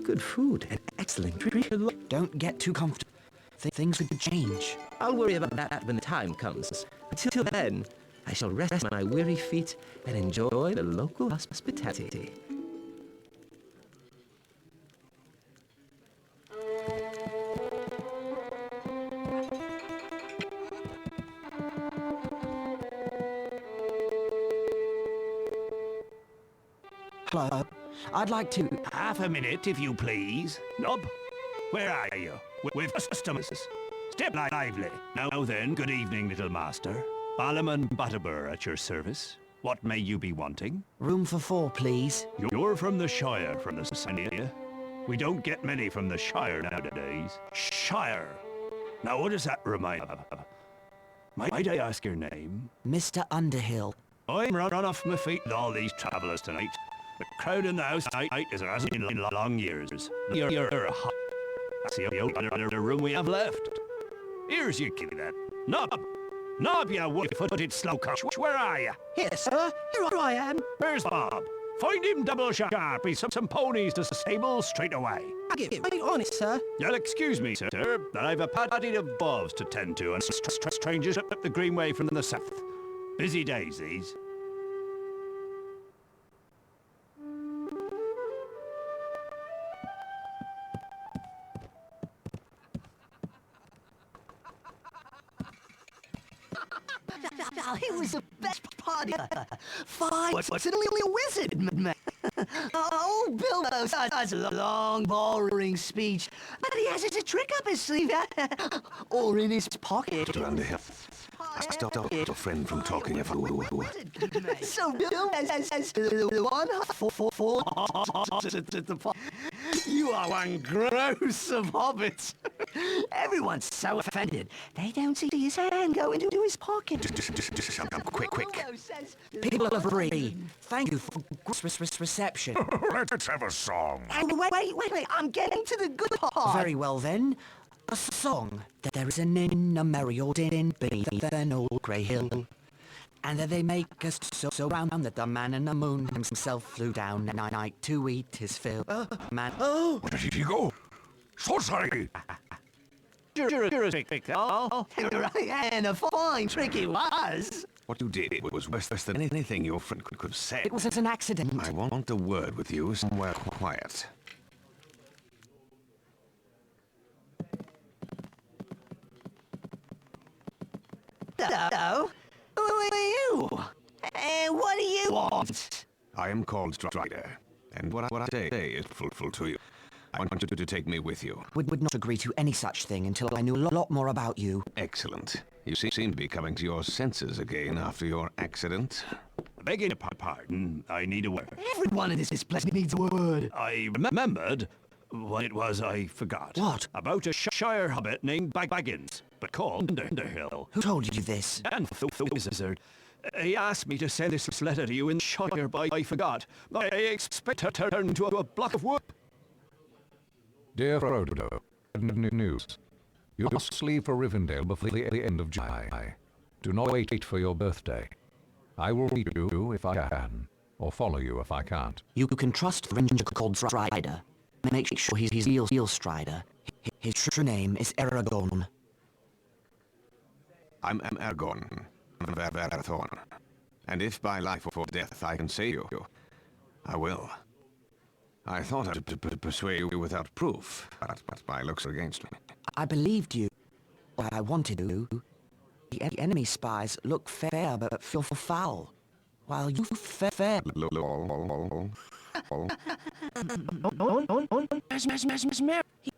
Good food and excellent drink. Don't get too comfortable. Things could change. I'll worry about that when the time comes. Until then, I shall rest my weary feet and enjoy the local hospitality. Hello. I'd like to... Half a minute, if you please. Nob, where are you? With customers. Step lively. Now then, good evening, little master. Ballerman Butterbur at your service. What may you be wanting? Room for 4, please. You're from the Shire, from the Sania. We don't get many from the Shire nowadays. Shire! Now what does that remind of? Might I ask your name? Mr. Underhill. I'm run off my feet with all these travellers tonight. The crowd in the house tonight is as in long years. You're hot. That's the other room we have left. Here's your key then. Nob! Nob, you wood-footed slowcoach. Where are you? Here, sir. Here I am. Where's Bob? Find him double sharp. He's some ponies to the stable straight away. I'll get right on it, sir. You'll excuse me, sir, that I've a party of bobs to tend to and strangers up the greenway from the south. Busy days, these. It was the best party. Fine, what's it only a wizard, man? Old Bilbo has a long, boring speech, but he has a trick up his sleeve, or in his pocket. Mr. Underhill, stop your friend from talking of who. So Bill has the one for You are one gross of hobbits. Everyone's so offended. They don't see his hand go into his pocket. Just shut up, quick. People of Bree, thank you for reception. Let's have a song. Wait, I'm getting to the good part. Very well then. A song. There is an inn, a merry old inn beneath an old grey hill. And there they make us so round that the man in the moon himself flew down at night to eat his fill. Man, Where did he go? So sorry. You're a trick, Right, and a fine trick it was. What you did was worse than anything your friend could have said. it was an accident. I want a word with you somewhere quiet. Hello? Who are you? And what do you want? I am called Strider, and what I say is fulful to you. I want you to take me with you. Would not agree to any such thing until I knew a lot more about you. Excellent. You seem to be coming to your senses again after your accident. Begging your pardon, I need a word. Everyone in this place needs a word. I remembered what it was I forgot. What? About a Shire hobbit named Baggins, but called Underhill. Who told you this? And the wizard. He asked me to send this letter to you in Shire, but I forgot. I expect to turn into a block of wood. Dear Frodo, news. You must leave for Rivendell before the end of July. Do not wait for your birthday. I will meet you if I can, or follow you if I can't. You can trust the ranger called Strider. Make sure he's Eel Strider. His true name is Aragorn. I'm Aragorn, Varathorn. And if by life or death I can save you, I will. I thought I'd persuade you without proof, but my looks are against me. I believed you. What I wanted to. The enemy spies look fair but feel foul, while you fair.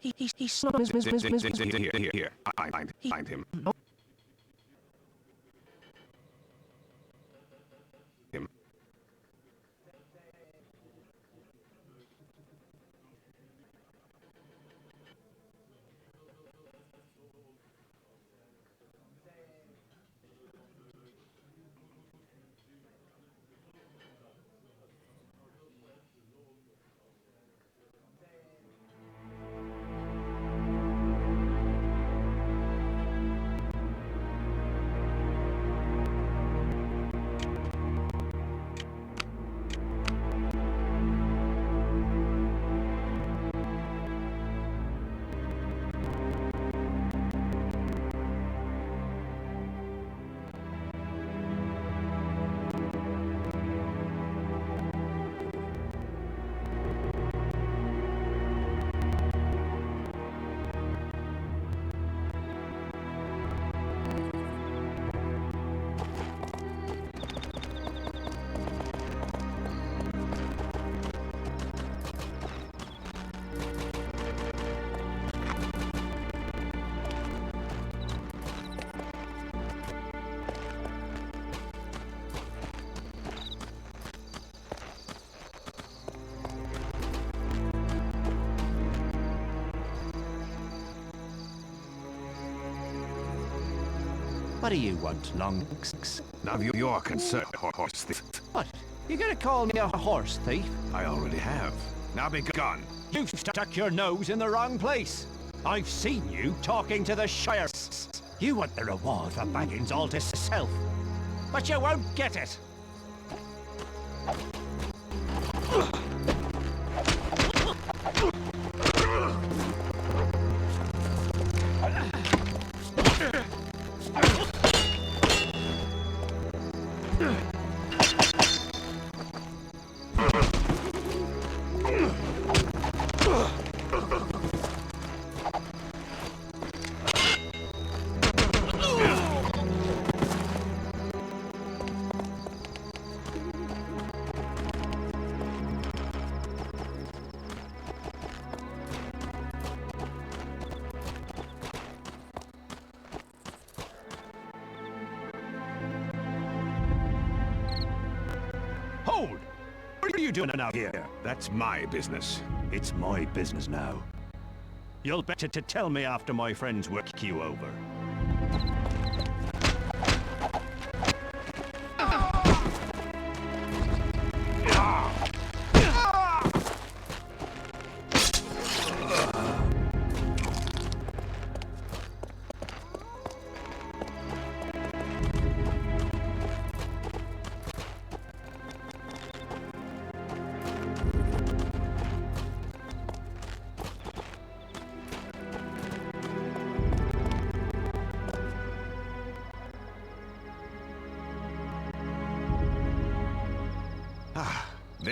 He's Here, find him. What do you want, Longs? Now you're concerned, horse thief. What? You gonna call me a horse thief? I already have. Now be gone. You've stuck your nose in the wrong place. I've seen you talking to the Shire. You want the reward for Baggins all to self. But you won't get it. Hold! What are you doing out here? That's my business. It's my business now. You'll better to tell me after my friends work you over.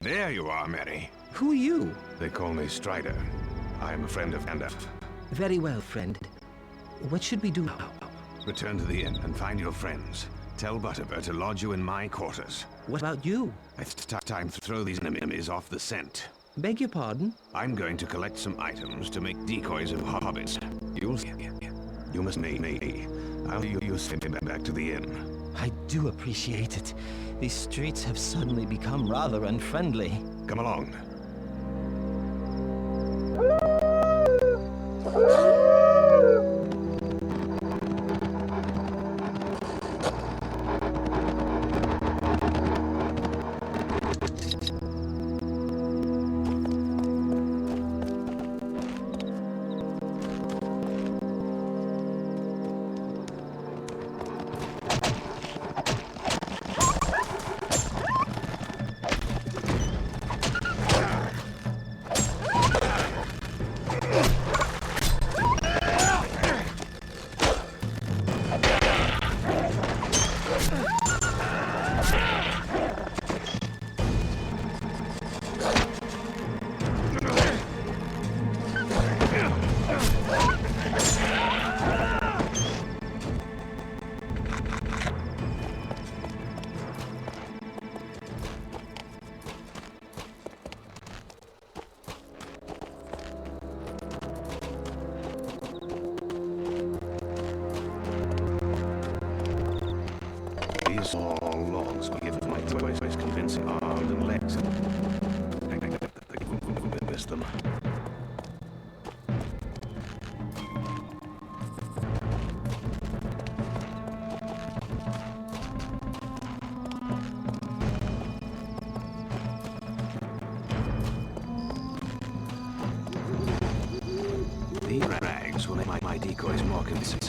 There you are, Mary. Who are you? They call me Strider. I am a friend of Gandalf. Very well, friend. What should we do now? Return to the inn and find your friends. Tell Butterbur to lodge you in my quarters. What about you? It's time to throw these enemies off the scent. Beg your pardon? I'm going to collect some items to make decoys of hobbits. You must meet me. I'll send him back to the inn. I do appreciate it. These streets have suddenly become rather unfriendly. Come along. These all logs will give my toys convincing arms and legs. I miss them. These rags will make my decoys more convincing.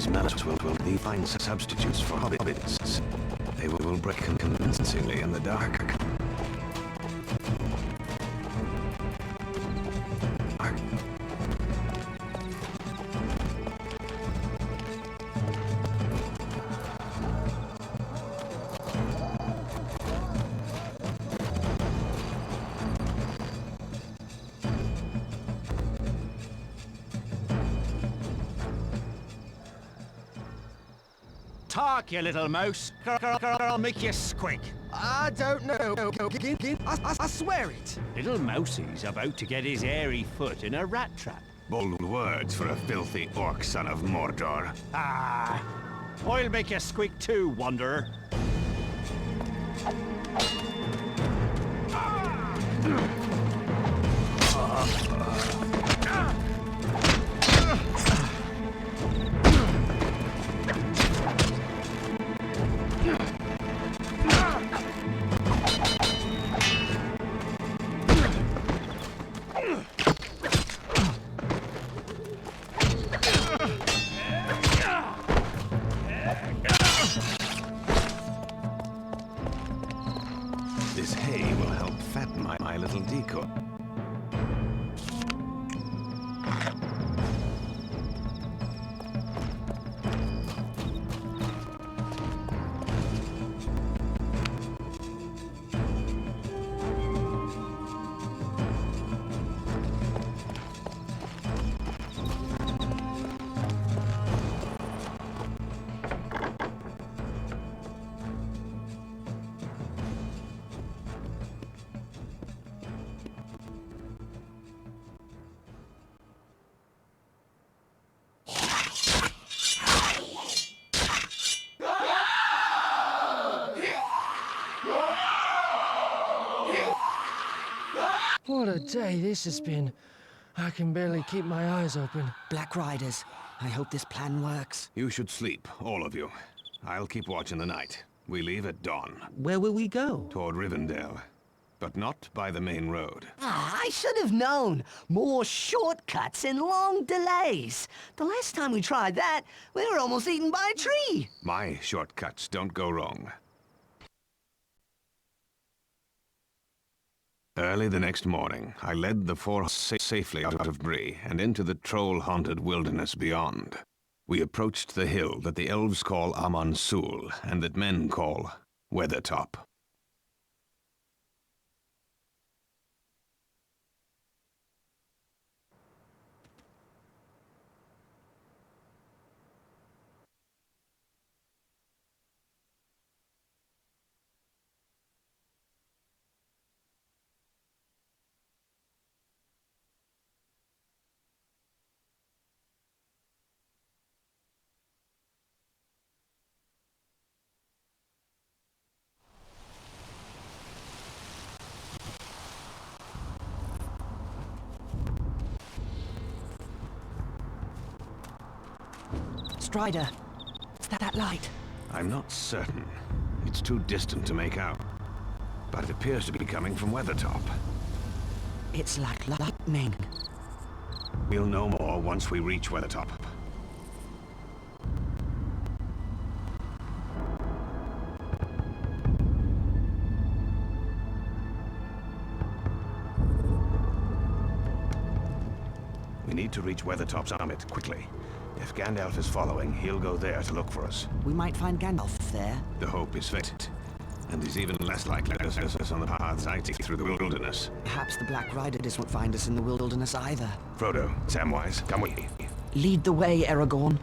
These matters will be fine substitutes for hobbits. They will break convincingly in the dark. Talk, you little mouse. I'll make you squeak. I don't know. I swear it. Little Mousie's about to get his hairy foot in a rat trap. Bold words for a filthy orc son of Mordor. Ah, I'll make you squeak too, wanderer. This hay will help fatten my little decoy. What a day this has been. I can barely keep my eyes open. Black Riders, I hope this plan works. You should sleep, all of you. I'll keep watch in the night. We leave at dawn. Where will we go? Toward Rivendell. But not by the main road. Ah, I should have known. More shortcuts and long delays. The last time we tried that, we were almost eaten by a tree. My shortcuts don't go wrong. Early the next morning, I led the four safely out of Bree and into the troll-haunted wilderness beyond. We approached the hill that the elves call Amansul and that men call Weathertop. Strider, it's that light. I'm not certain. It's too distant to make out. But it appears to be coming from Weathertop. It's like lightning. We'll know more once we reach Weathertop. We need to reach Weathertop's summit quickly. If Gandalf is following, he'll go there to look for us. We might find Gandalf there. The hope is fit. And he's even less likely to assist us on the paths I take through the wilderness. Perhaps the Black Riders won't find us in the wilderness either. Frodo, Samwise, come with me. Lead the way, Aragorn.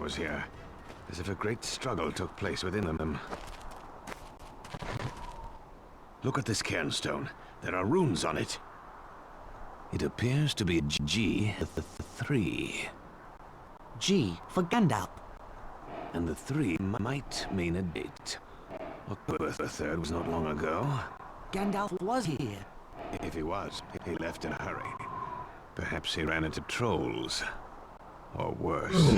was here, as if a great struggle took place within them. Look at this cairnstone. There are runes on it. It appears to be G3. G for Gandalf. And the 3 might mean a date. October 3rd was not long ago. Gandalf was here. If he was, he left in a hurry. Perhaps he ran into trolls. Or worse.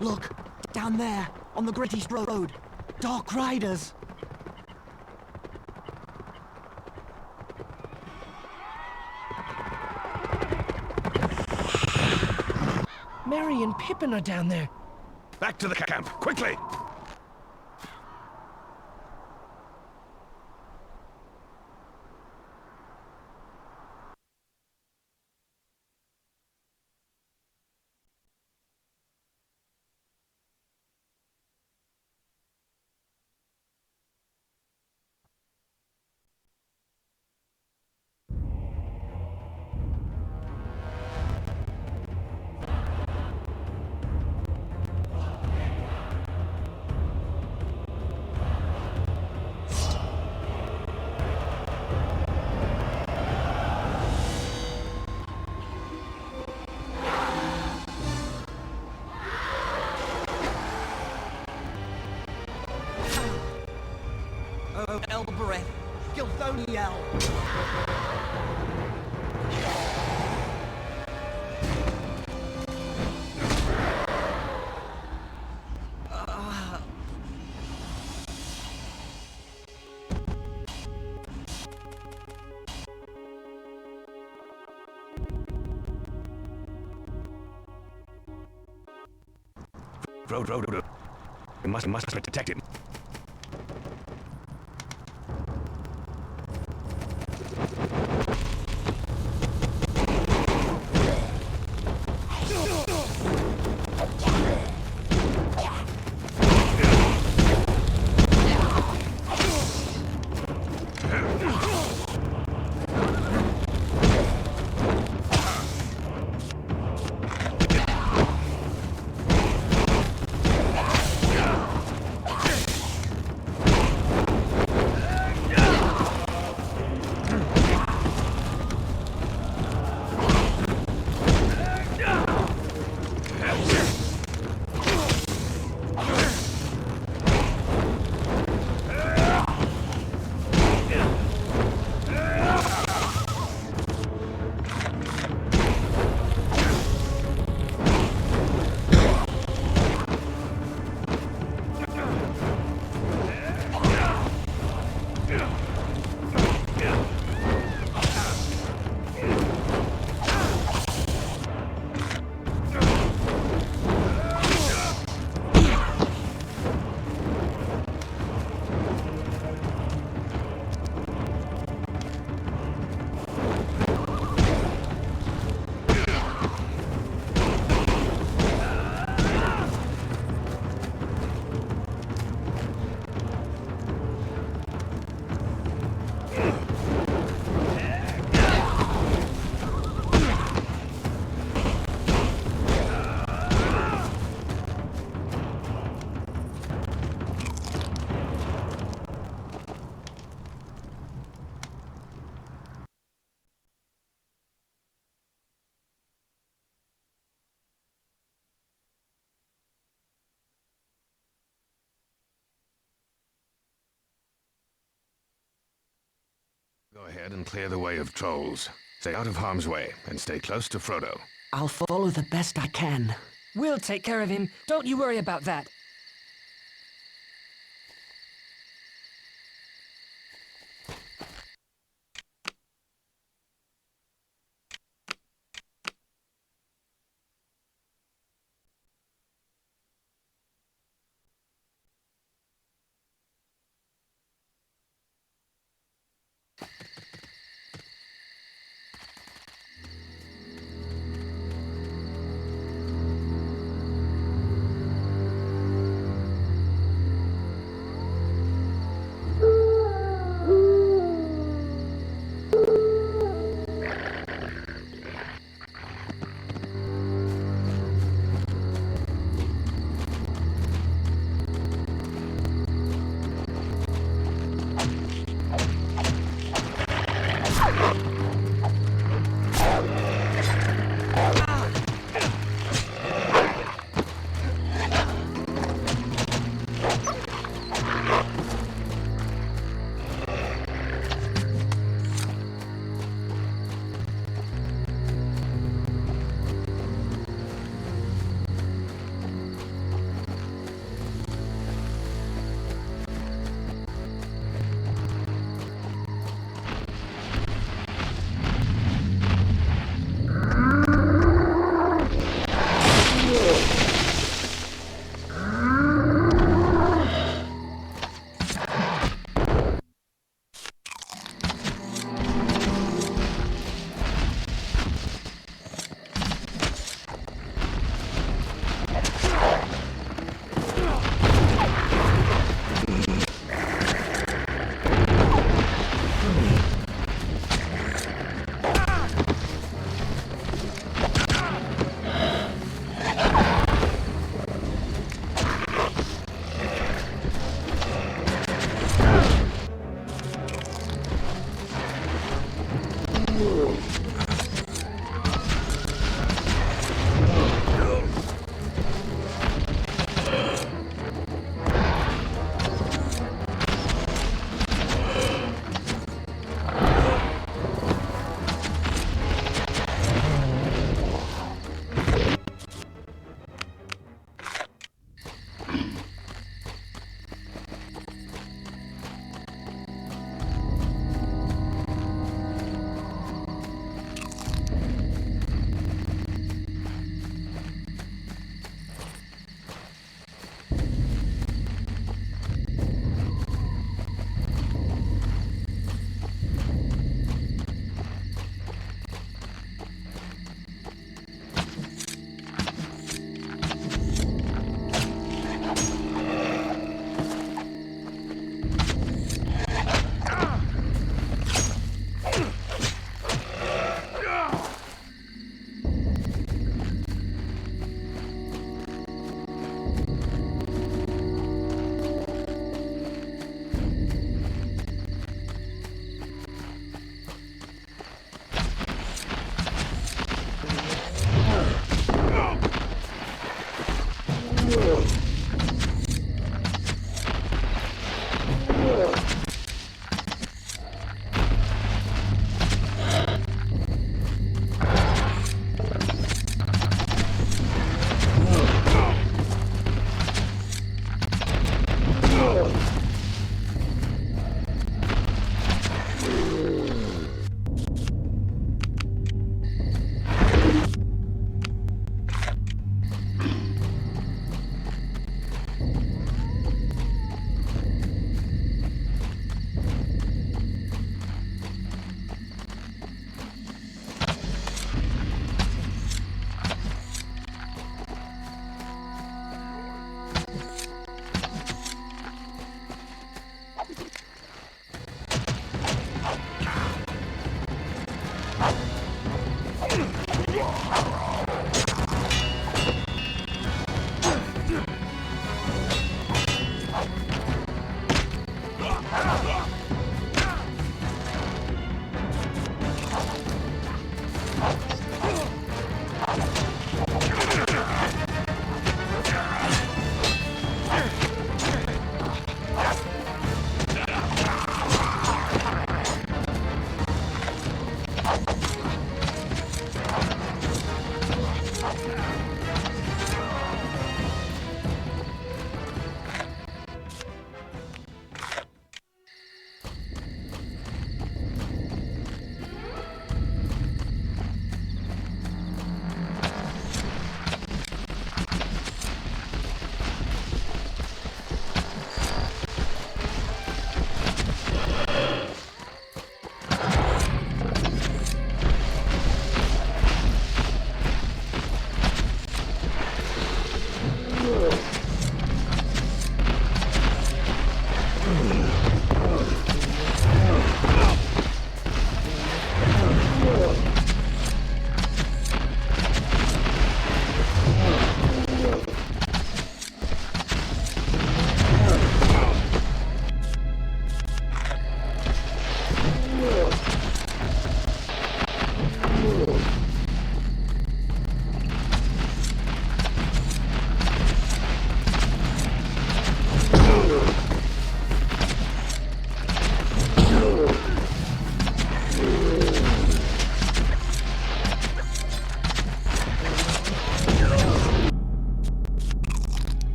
Look, down there, on the Great East Road. Dark Riders. Merry and Pippin are down there. Back to the camp, quickly! Oh, Elbereth, Gilthoniel. Frodo. We must protect him. Go ahead and clear the way of trolls. Stay out of harm's way, and stay close to Frodo. I'll follow the best I can. We'll take care of him. Don't you worry about that.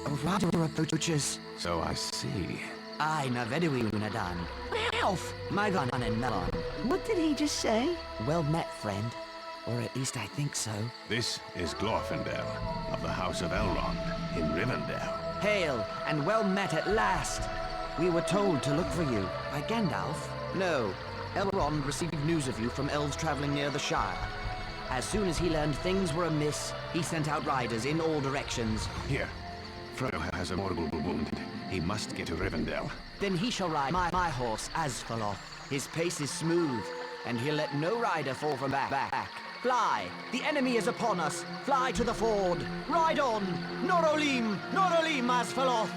A rider approaches. So I see. Aye, na vedu unadan. Elf! My gun and melon. What did he just say? Well met, friend. Or at least I think so. This is Glorfindel of the House of Elrond in Rivendell. Hail, and well met at last. We were told to look for you. By Gandalf? No. Elrond received news of you from elves traveling near the Shire. As soon as he learned things were amiss, he sent out riders in all directions. Here, Frodo has a mortal wound. He must get to Rivendell. Then he shall ride my horse, Asfaloth. His pace is smooth, and he'll let no rider fall from back. Fly! The enemy is upon us! Fly to the ford! Ride on! Norolim! Norolim, Asfaloth!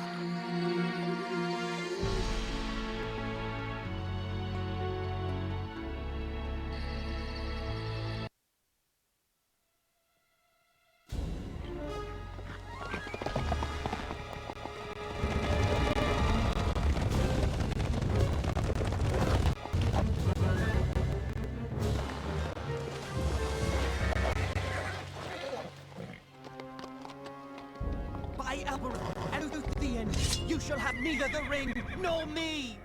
By Elbereth, and to the end, you shall have neither the ring nor me!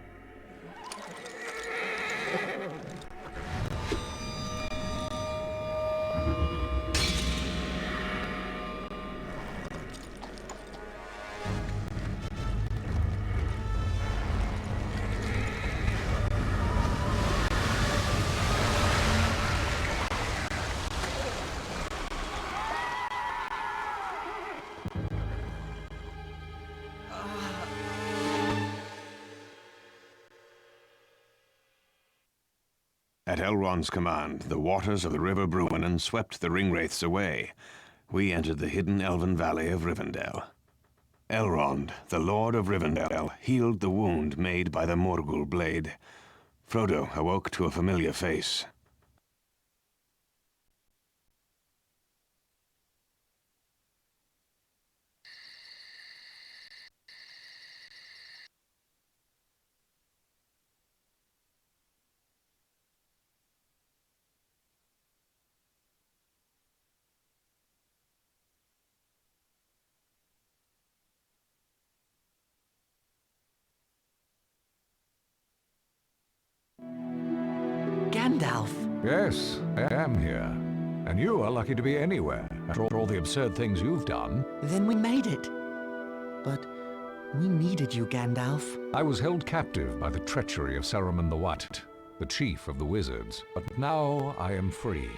At Elrond's command, the waters of the River Bruinen swept the Ringwraiths away. We entered the hidden elven valley of Rivendell. Elrond, the Lord of Rivendell, healed the wound made by the Morgul blade. Frodo awoke to a familiar face. Gandalf! Yes, I am here. And you are lucky to be anywhere, after all the absurd things you've done. Then we made it. But we needed you, Gandalf. I was held captive by the treachery of Saruman the White, the chief of the wizards. But now I am free,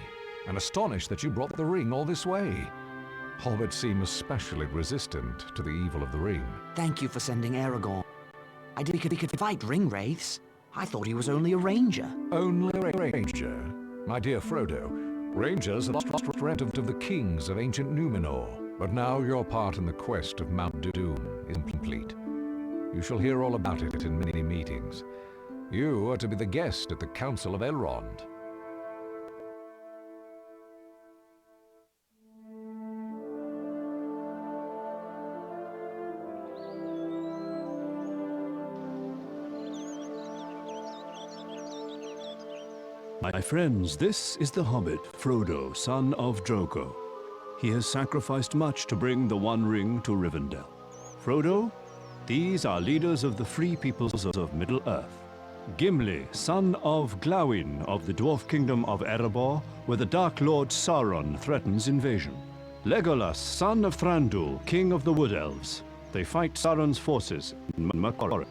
and astonished that you brought the ring all this way. Hobbits seem especially resistant to the evil of the ring. Thank you for sending Aragorn. I did we could fight Ringwraiths. I thought he was only a ranger. Only a ranger? My dear Frodo, rangers are the lost remnant of the kings of ancient Numenor. But now your part in the quest of Mount Doom is complete. You shall hear all about it in many meetings. You are to be the guest at the Council of Elrond. My friends, this is the Hobbit, Frodo, son of Drogo. He has sacrificed much to bring the One Ring to Rivendell. Frodo, These are leaders of the free peoples of Middle-earth. Gimli, son of Glawin of the dwarf kingdom of Erebor, where the Dark Lord Sauron threatens invasion. Legolas, son of Thranduil, king of the Wood Elves. They fight Sauron's forces in Makor.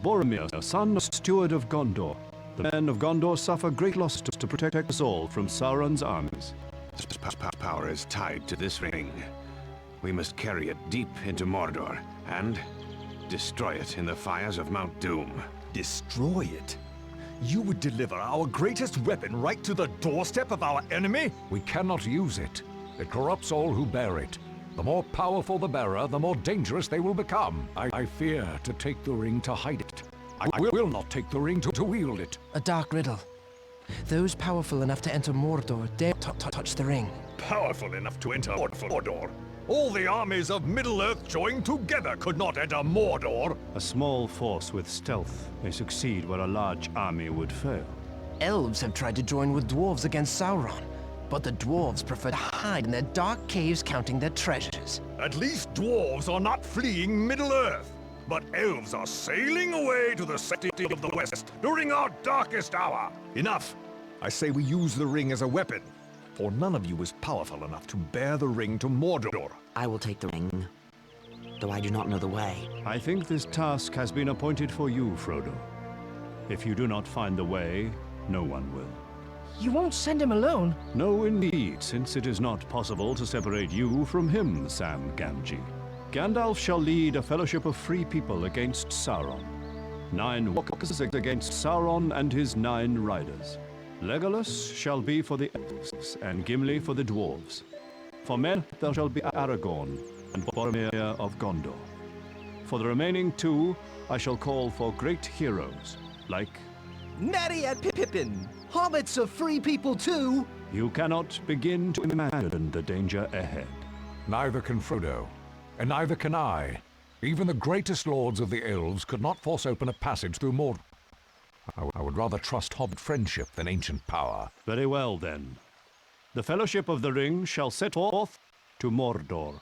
Boromir, son of Steward of Gondor. The men of Gondor suffer great loss to protect us all from Sauron's armies. Power is tied to this ring. We must carry it deep into Mordor and destroy it in the fires of Mount Doom. Destroy it? You would deliver our greatest weapon right to the doorstep of our enemy? We cannot use it. It corrupts all who bear it. The more powerful the bearer, the more dangerous they will become. I fear to take the ring to hide it. I will not take the ring to wield it. A dark riddle. Those powerful enough to enter Mordor dare touch the ring. Powerful enough to enter Mordor? All the armies of Middle-earth joined together could not enter Mordor. A small force with stealth may succeed where a large army would fail. Elves have tried to join with dwarves against Sauron, but the dwarves prefer to hide in their dark caves counting their treasures. At least dwarves are not fleeing Middle-earth, but elves are sailing away to the city of the west during our darkest hour. Enough! I say we use the ring as a weapon, for none of you is powerful enough to bear the ring to Mordor. I will take the ring, though I do not know the way. I think this task has been appointed for you, Frodo. If you do not find the way, no one will. You won't send him alone? No, indeed, since it is not possible to separate you from him, Sam Gamgee. Gandalf shall lead a fellowship of free people against Sauron. 9 walkers against Sauron and his 9 riders. Legolas shall be for the elves, and Gimli for the dwarves. For men there shall be Aragorn and Boromir of Gondor. For the remaining 2, I shall call for great heroes, like... Merry and Pippin! Hobbits are free people too! You cannot begin to imagine the danger ahead. Neither can Frodo, and neither can I. Even the greatest lords of the elves could not force open a passage through Mordor. I would rather trust hobbit friendship than ancient power. Very well, then. The Fellowship of the Ring shall set forth to Mordor.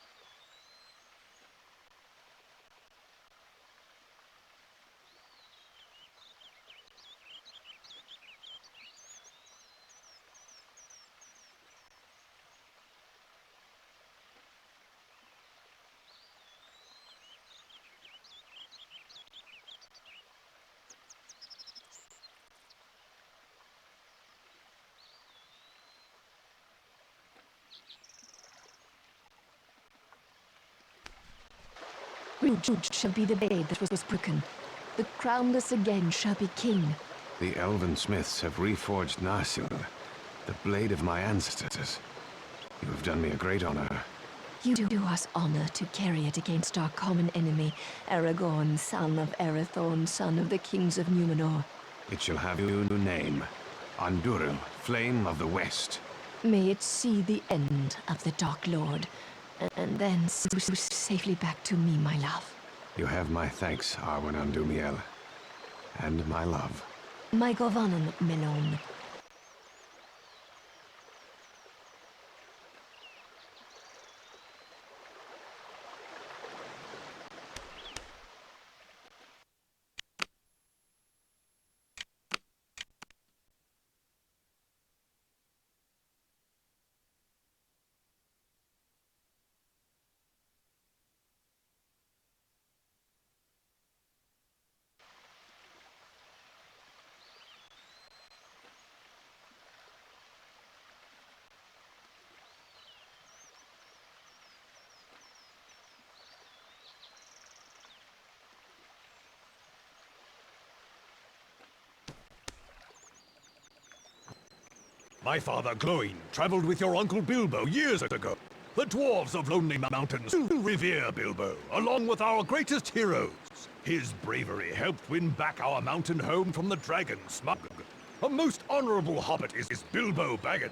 Judged shall be the blade that was broken. The crownless again shall be king. The elven smiths have reforged Narsil, the blade of my ancestors. You have done me a great honor. You do us honor to carry it against our common enemy, Aragorn, son of Arathorn, son of the kings of Numenor. It shall have a new name, Andúril, Flame of the West. May it see the end of the Dark Lord, and then safely back to me, my love. You have my thanks, Arwen Andúmiel, and my love. My Govanon Melon. My father, Glóin, traveled with your uncle Bilbo years ago. The dwarves of Lonely Mountains revere Bilbo, along with our greatest heroes. His bravery helped win back our mountain home from the dragon Smug. A most honorable hobbit is Bilbo Baggins.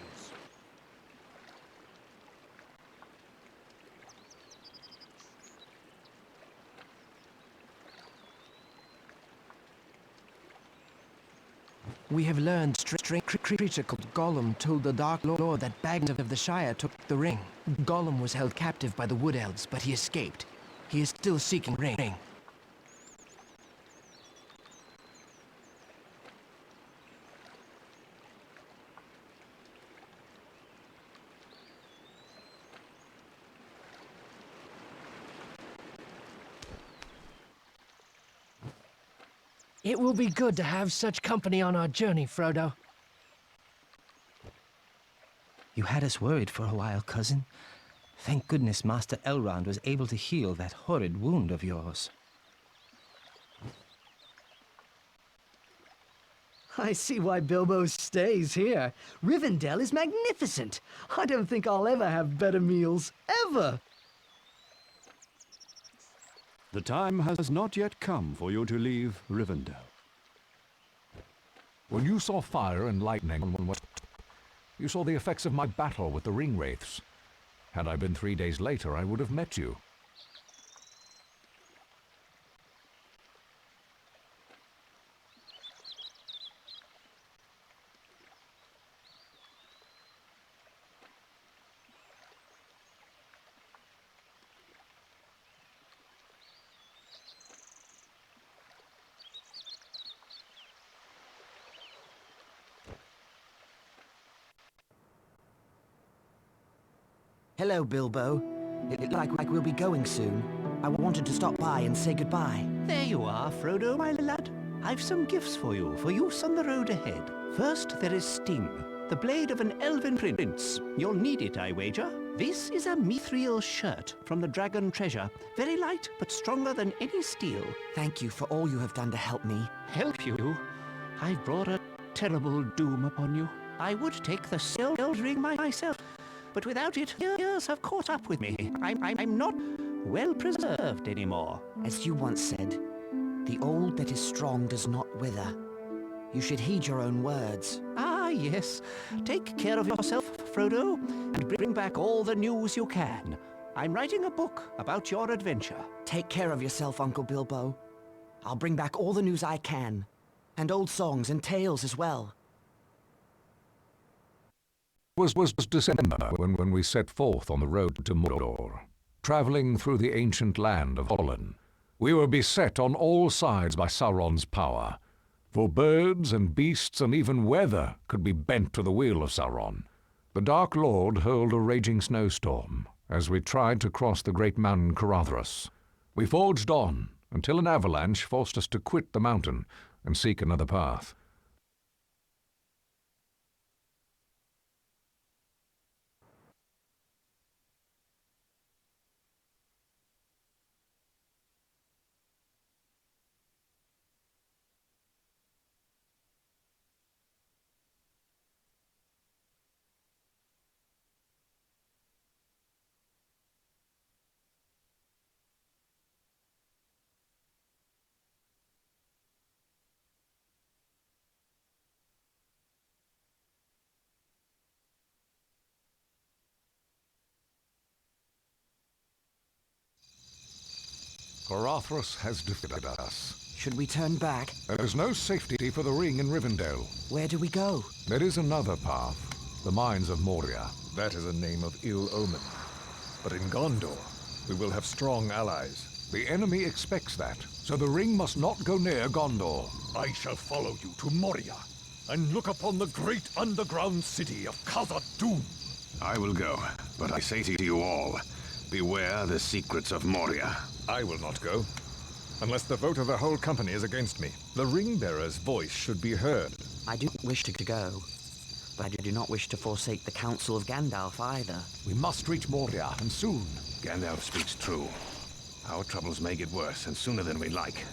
We have learned strange creature called Gollum told the Dark Lord that Baggins of the Shire took the ring. Gollum was held captive by the Wood Elves, but he escaped. He is still seeking the ring. It will be good to have such company on our journey, Frodo. You had us worried for a while, cousin. Thank goodness Master Elrond was able to heal that horrid wound of yours. I see why Bilbo stays here. Rivendell is magnificent. I don't think I'll ever have better meals. Ever! The time has not yet come for you to leave Rivendell. When you saw fire and lightning, you saw the effects of my battle with the ring wraiths. Had I been 3 days later, I would have met you. Hello, Bilbo. It looks like we'll be going soon. I wanted to stop by and say goodbye. There you are, Frodo, my lad. I've some gifts for use on the road ahead. First, there is Sting, the blade of an elven prince. You'll need it, I wager. This is a mithril shirt from the Dragon Treasure. Very light, but stronger than any steel. Thank you for all you have done to help me. Help you? I've brought a terrible doom upon you. I would take the Silver Ring myself, but without it, years have caught up with me. I'm not well preserved anymore. As you once said, the old that is strong does not wither. You should heed your own words. Ah, yes. Take care of yourself, Frodo, and bring back all the news you can. I'm writing a book about your adventure. Take care of yourself, Uncle Bilbo. I'll bring back all the news I can, and old songs and tales as well. It was December when we set forth on the road to Mordor, traveling through the ancient land of Hollin. We were beset on all sides by Sauron's power, for birds and beasts and even weather could be bent to the will of Sauron. The Dark Lord hurled a raging snowstorm as we tried to cross the great mountain Caradhras. We forged on until an avalanche forced us to quit the mountain and seek another path. Caradhras has defeated us. Should we turn back? There is no safety for the ring in Rivendell. Where do we go? There is another path, the mines of Moria. That is a name of ill omen. But in Gondor, we will have strong allies. The enemy expects that, so the ring must not go near Gondor. I shall follow you to Moria and look upon the great underground city of Khazad-dûm. I will go, but I say to you all, beware the secrets of Moria. I will not go, unless the vote of the whole company is against me. The ring-bearer's voice should be heard. I do wish to go, but I do not wish to forsake the Council of Gandalf either. We must reach Moria, and soon. Gandalf speaks true. Our troubles may get worse, and sooner than we like.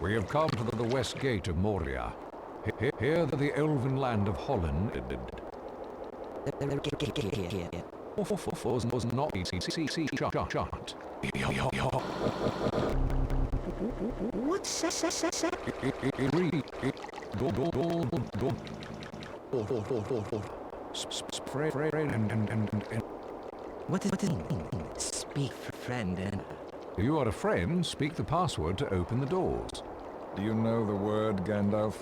We have come to the west gate of Moria. Here the elven land of Holland. Was not shot. What's that? What does it mean? Speak, friend, and... If you are a friend, speak the password to open the doors. Do you know the word, Gandalf?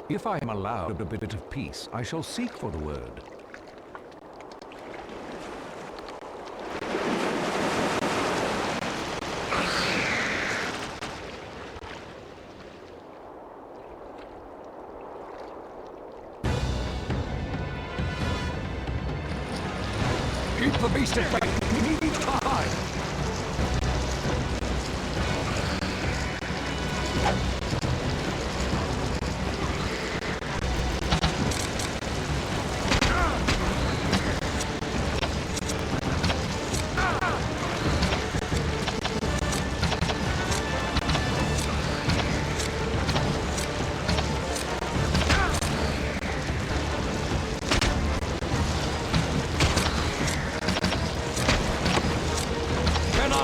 If I am allowed a bit of peace, I shall seek for the word. Keep the beast at bay! We need time!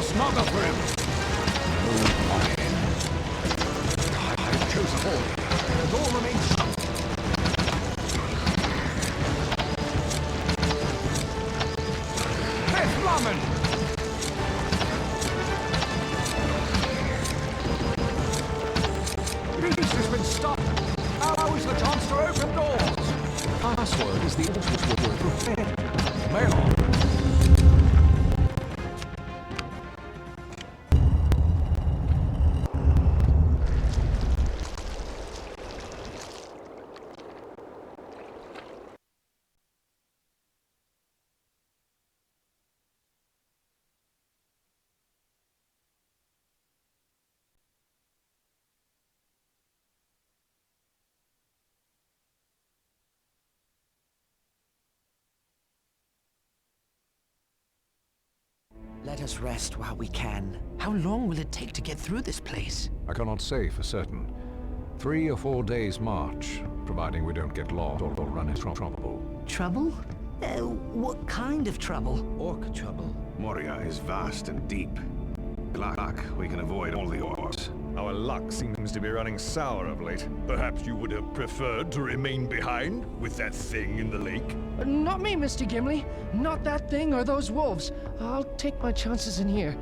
Snuggle for him! No, I've chosen all. The door remains shut. Death Ramen! Beast has been stopped. Now is the chance to open doors. The password is the orders which were prepared. Mail on. Let us rest while we can. How long will it take to get through this place? I cannot say for certain. 3 or 4 days' march, providing we don't get lost or run into trouble. Trouble? What kind of trouble? Orc trouble. Moria is vast and deep. Luck, we can avoid all the orcs. Our luck seems to be running sour of late. Perhaps you would have preferred to remain behind with that thing in the lake? Not me, Mr. Gimli. Not that thing or those wolves. I'll take my chances in here.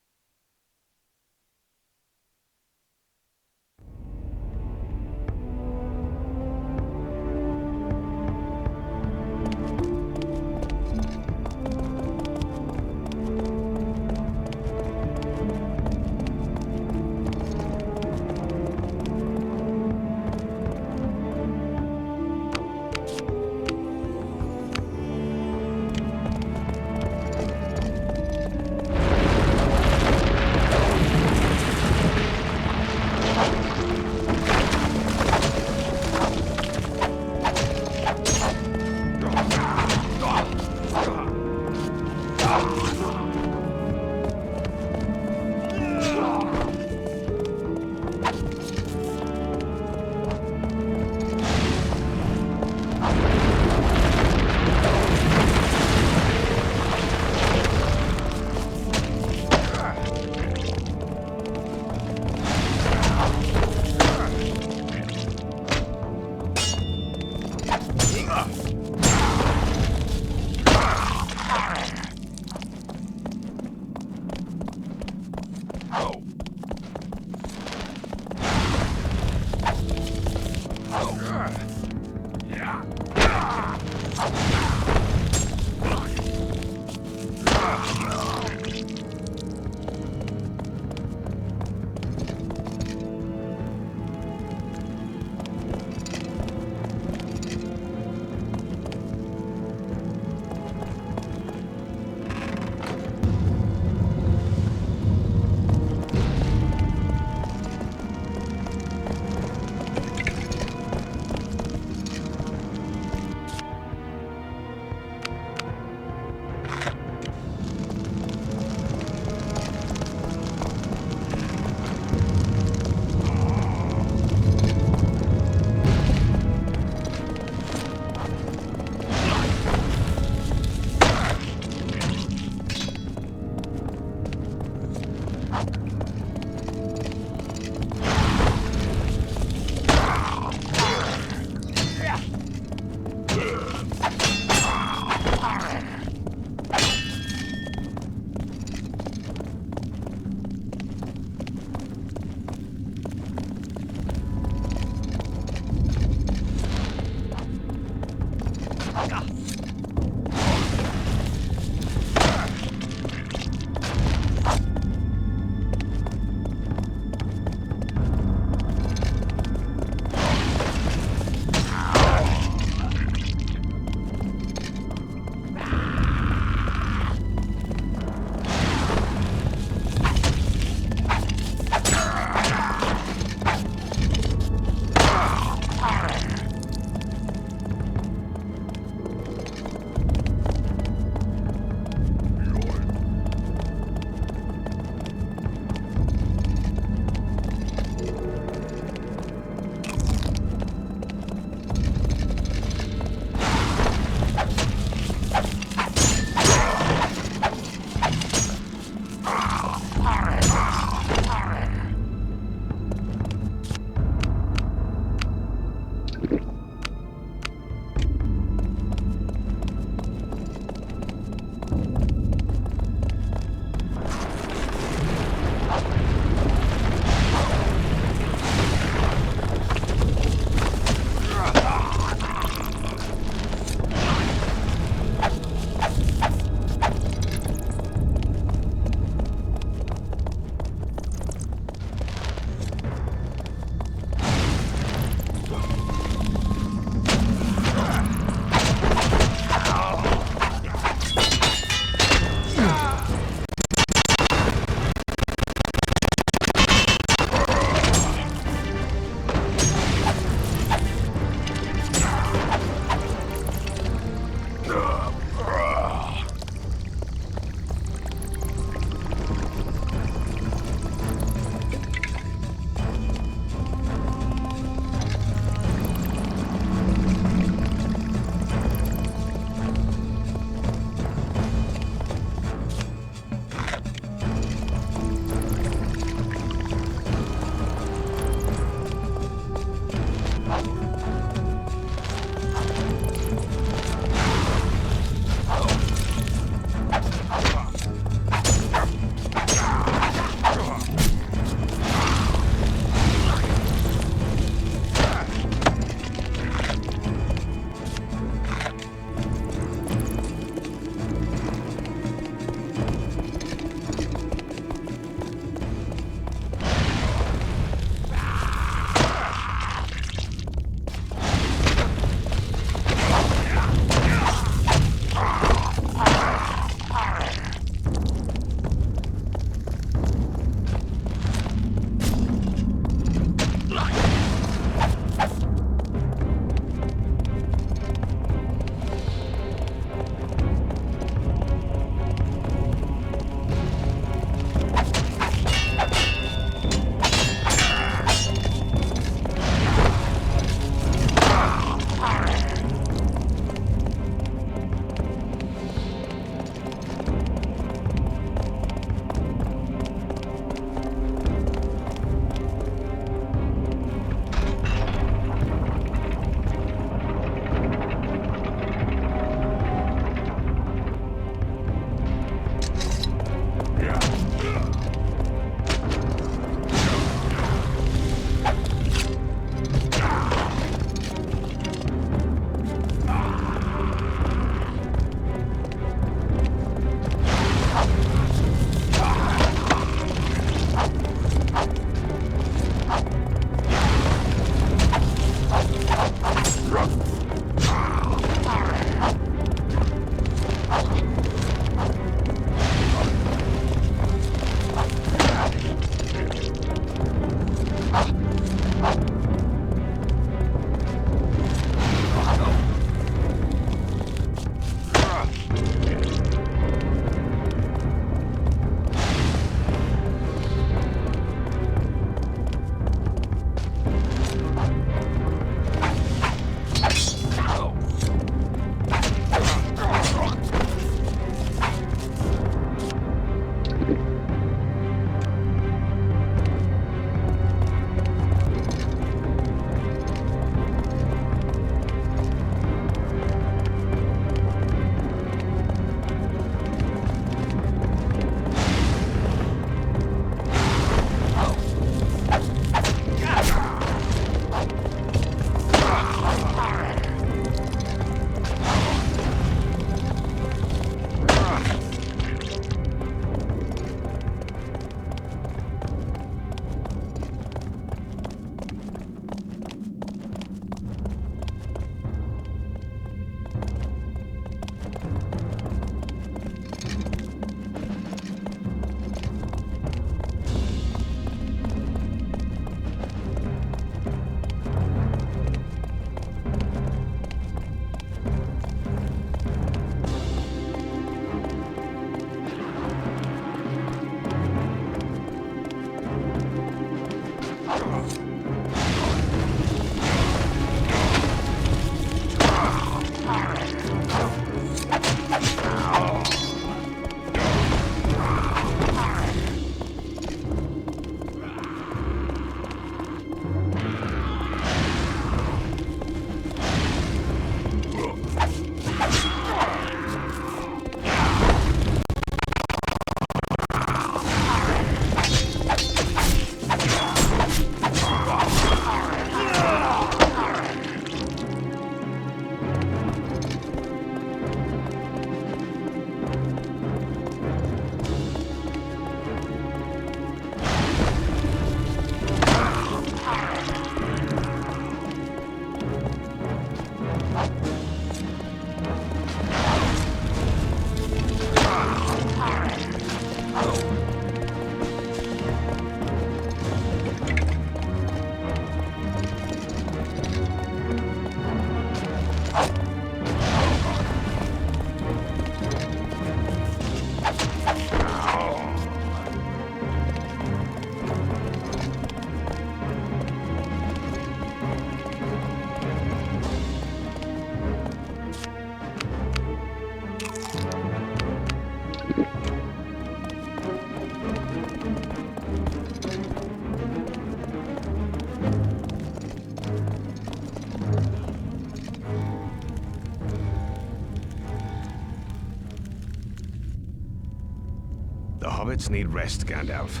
poets need rest, Gandalf.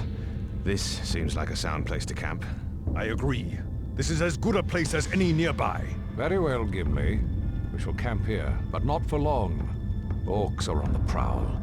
This seems like a sound place to camp. I agree. This is as good a place as any nearby. Very well, Gimli. We shall camp here, but not for long. Orcs are on the prowl.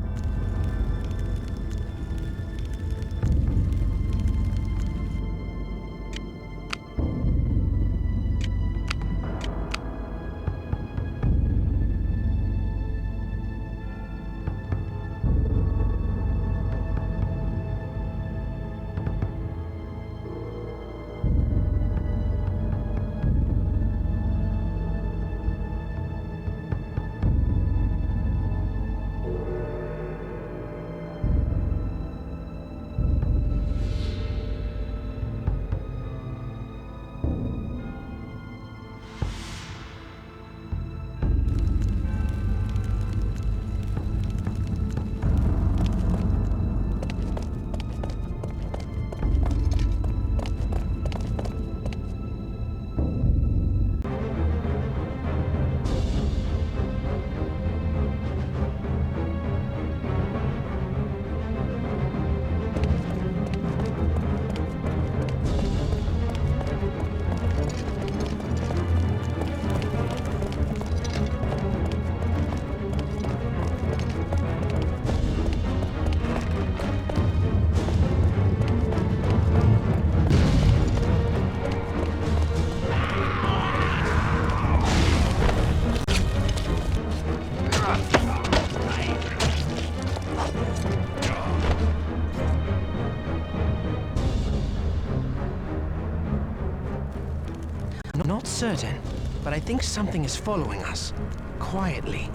Not certain, but I think something is following us. Quietly.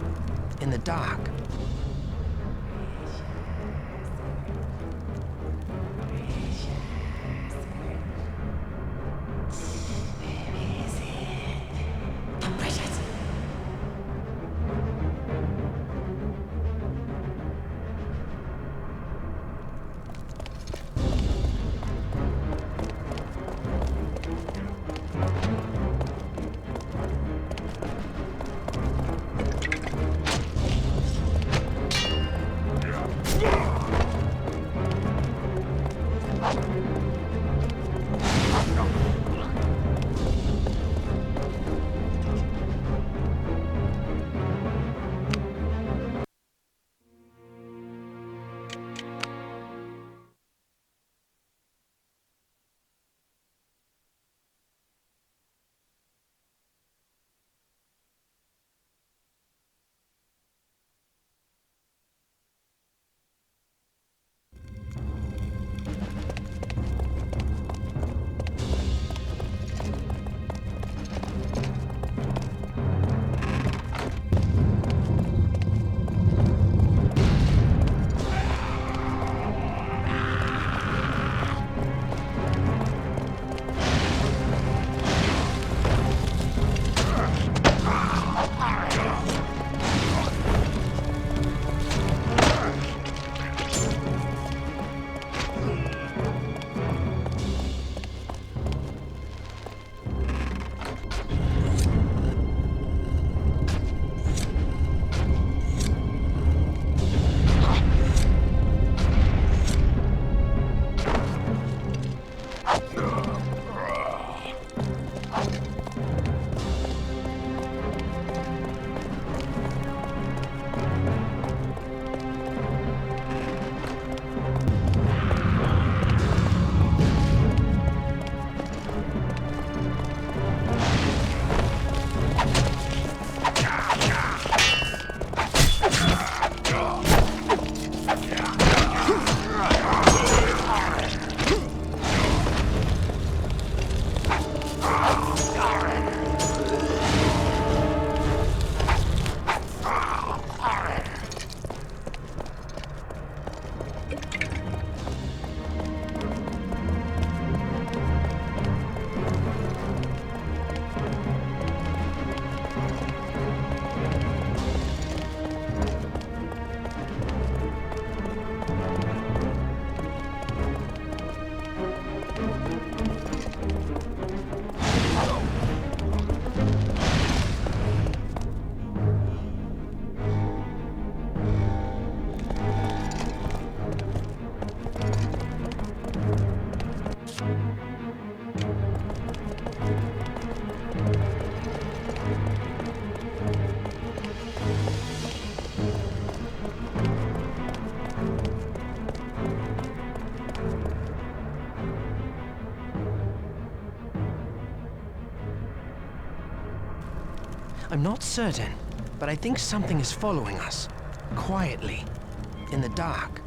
In the dark. I'm not certain, but I think something is following us. Quietly. In the dark.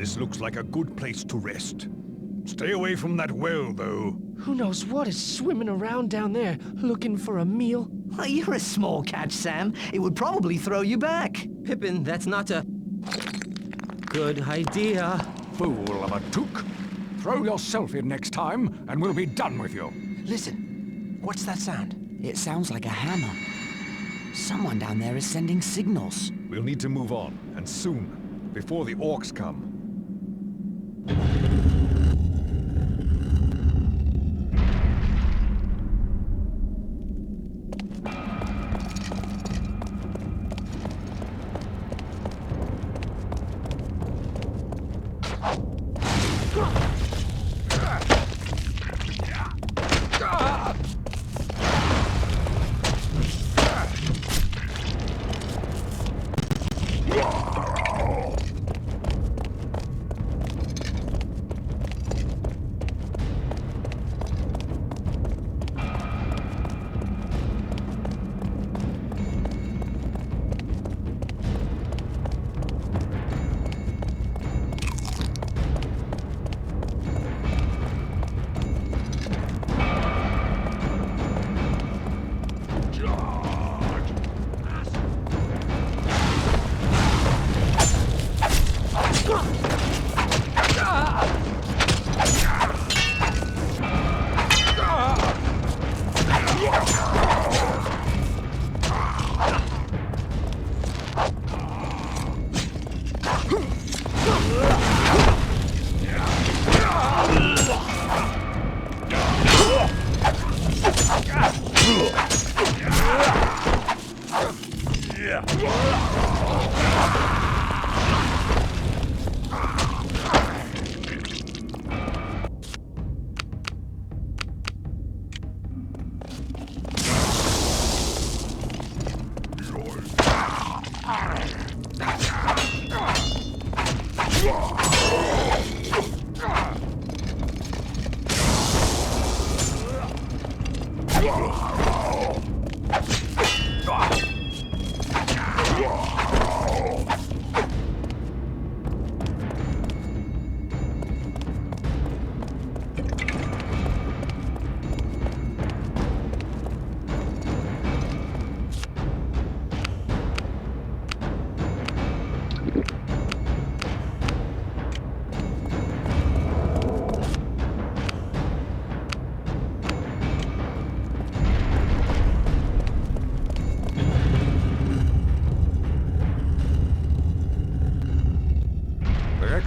This looks like a good place to rest. Stay away from that well, though. Who knows what is swimming around down there, looking for a meal? Oh, you're a small catch, Sam. It would probably throw you back. Pippin, that's not a good idea. Fool of a took. Throw yourself in next time, and we'll be done with you. Listen, what's that sound? It sounds like a hammer. Someone down there is sending signals. We'll need to move on, and soon, before the orcs come.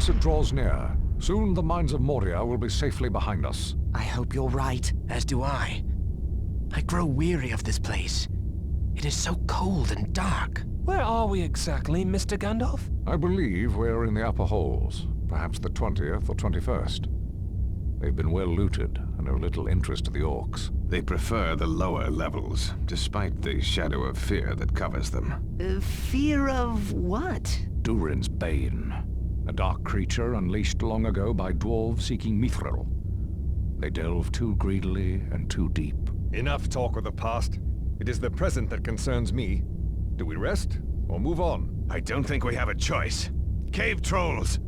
exit draws near. Soon the mines of Moria will be safely behind us. I hope you're right. As do I. I grow weary of this place. It is so cold and dark. Where are we exactly, Mr. Gandalf? I believe we're in the upper halls, perhaps the 20th or 21st. They've been well looted and of little interest to the orcs. They prefer the lower levels, despite the shadow of fear that covers them. Fear of what? Durin's Bane, a dark creature unleashed long ago by dwarves seeking mithril. They delve too greedily and too deep. Enough talk of the past. It is the present that concerns me. Do we rest or move on? I don't think we have a choice. Cave trolls!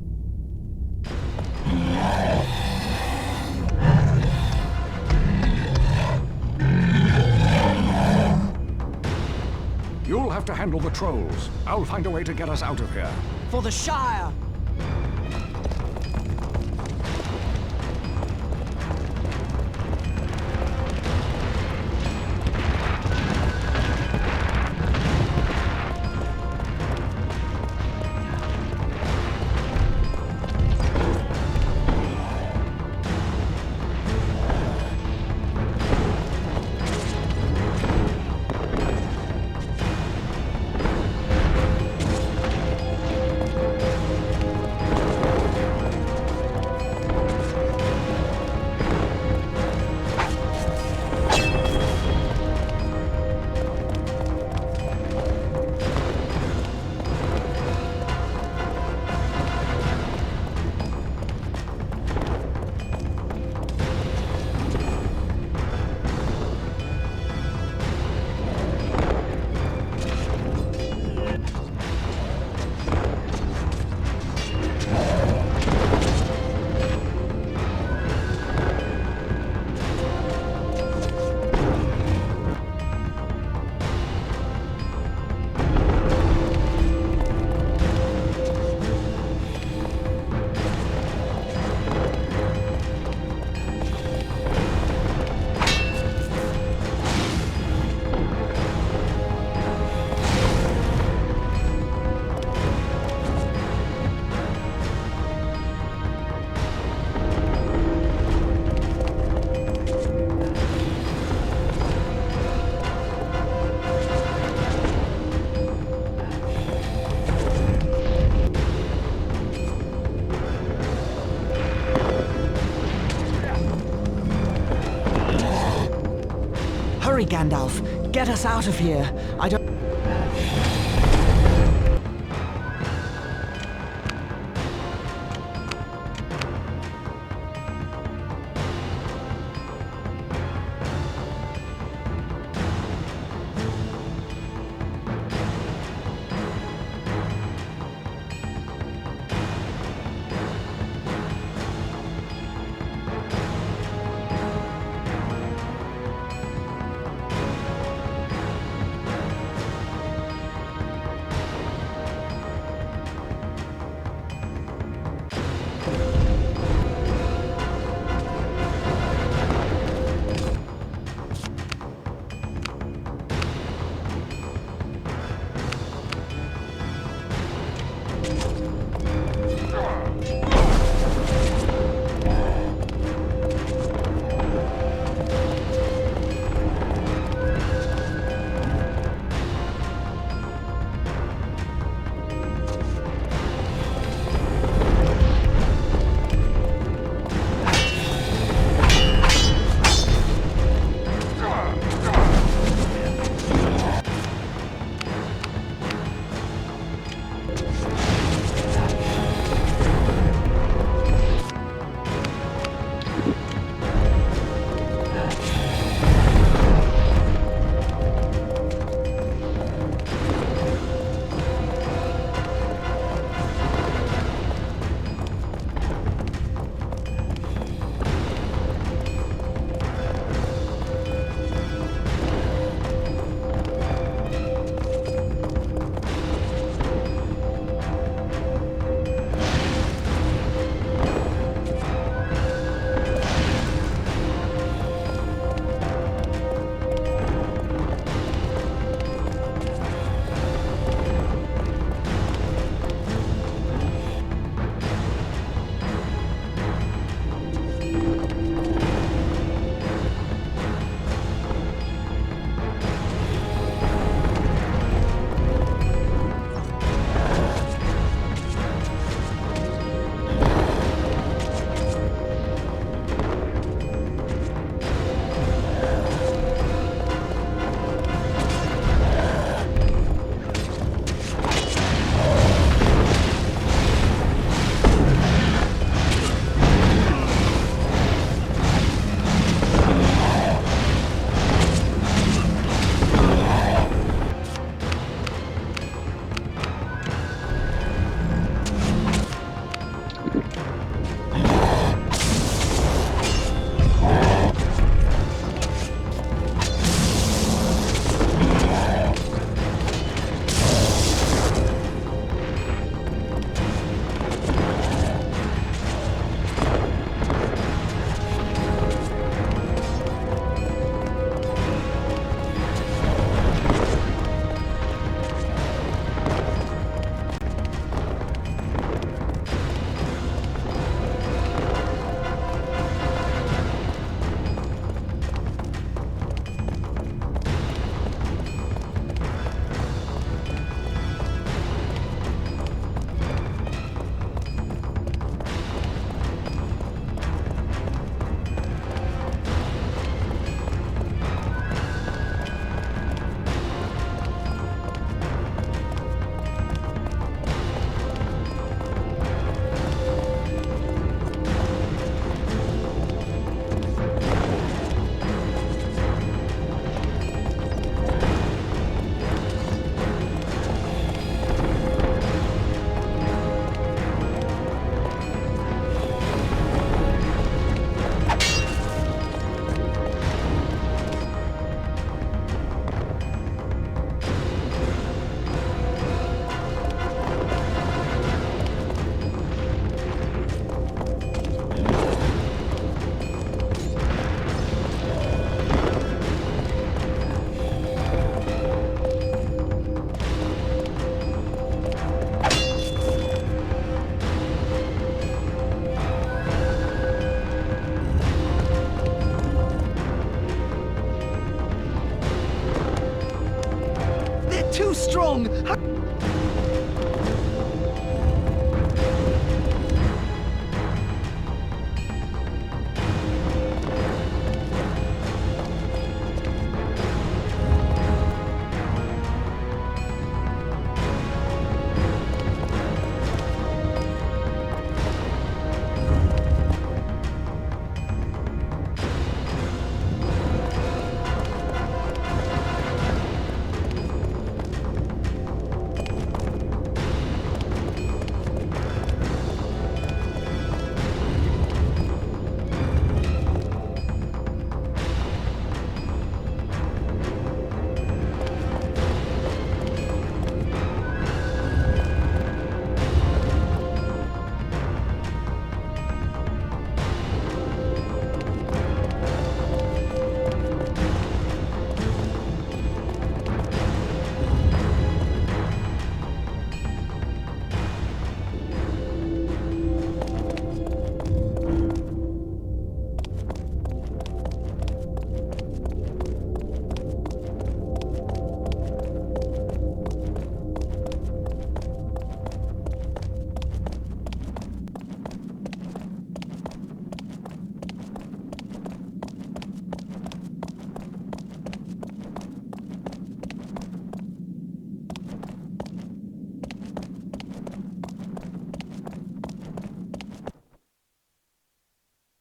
You'll have to handle the trolls. I'll find a way to get us out of here. For the Shire! Hurry, Gandalf! Get us out of here! I don't... too strong.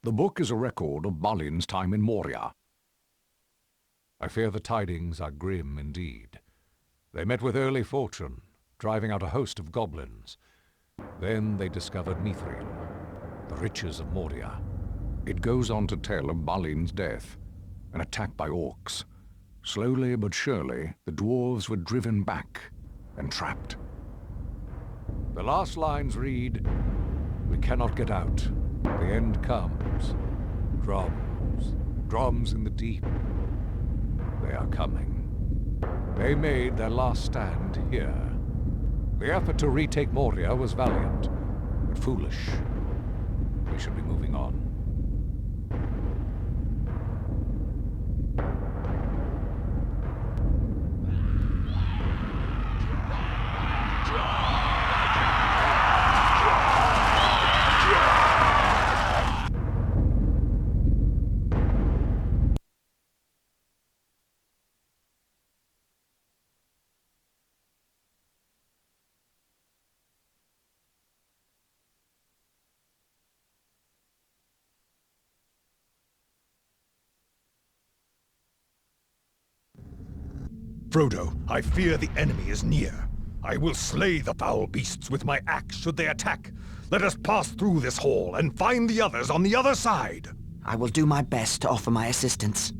The book is a record of Balin's time in Moria. I fear the tidings are grim indeed. They met with early fortune, driving out a host of goblins. Then they discovered Mithril, the riches of Moria. It goes on to tell of Balin's death, an attack by orcs. Slowly but surely, the dwarves were driven back and trapped. The last lines read, "We cannot get out. The end comes. Drums, drums in the deep. They are coming." They made their last stand here. The effort to retake Moria was valiant, but foolish. We should be moving on. Frodo, I fear the enemy is near. I will slay the foul beasts with my axe should they attack. Let us pass through this hall and find the others on the other side. I will do my best to offer my assistance.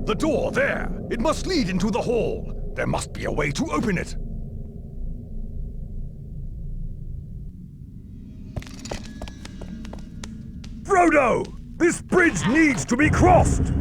The door, there! It must lead into the hall. There must be a way to open it. Frodo! This bridge needs to be crossed!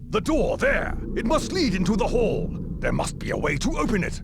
The door, there! It must lead into the hall! There must be a way to open it!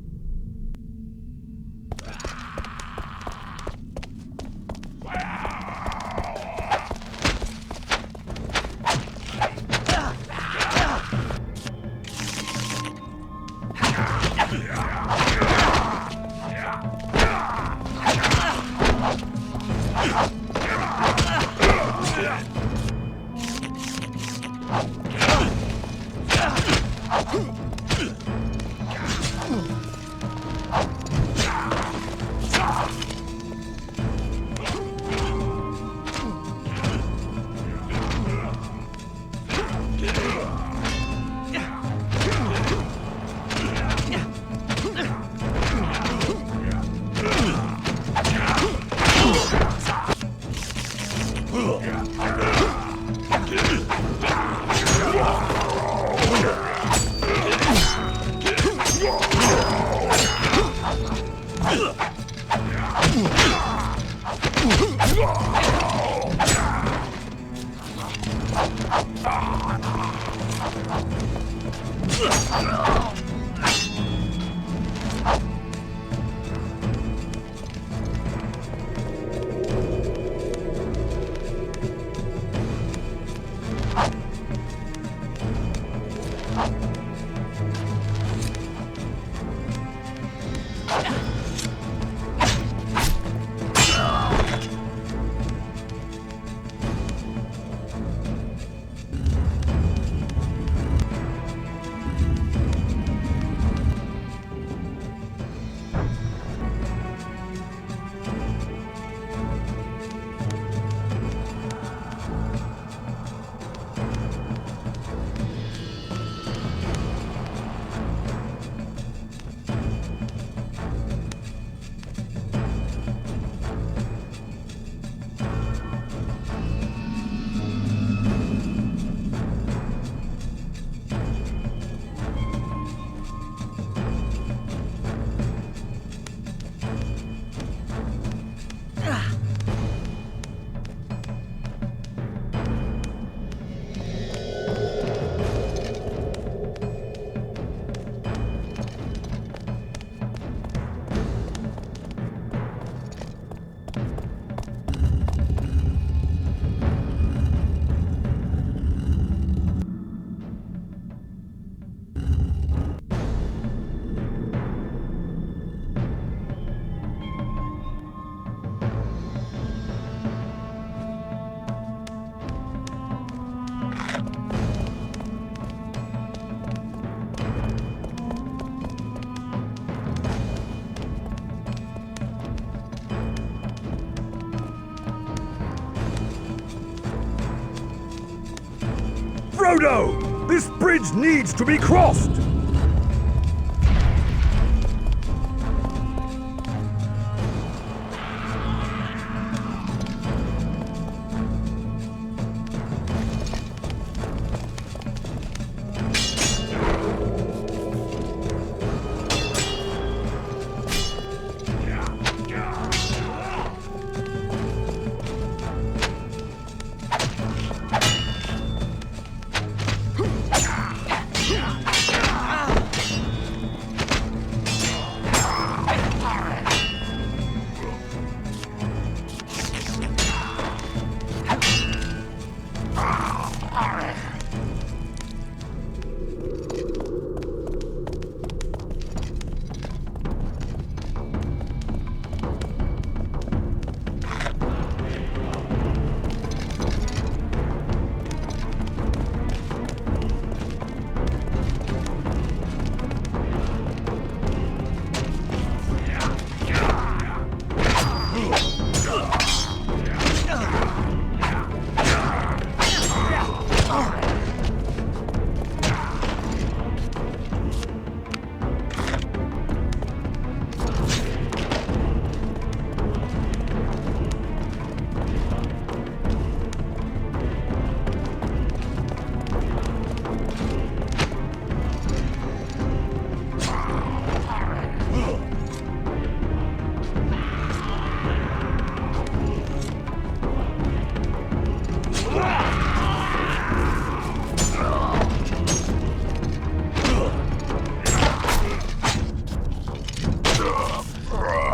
Frodo! This bridge needs to be crossed!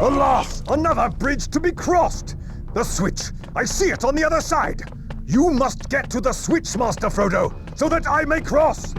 Alas, another bridge to be crossed! The switch! I see it on the other side! You must get to the switch, Master Frodo, so that I may cross!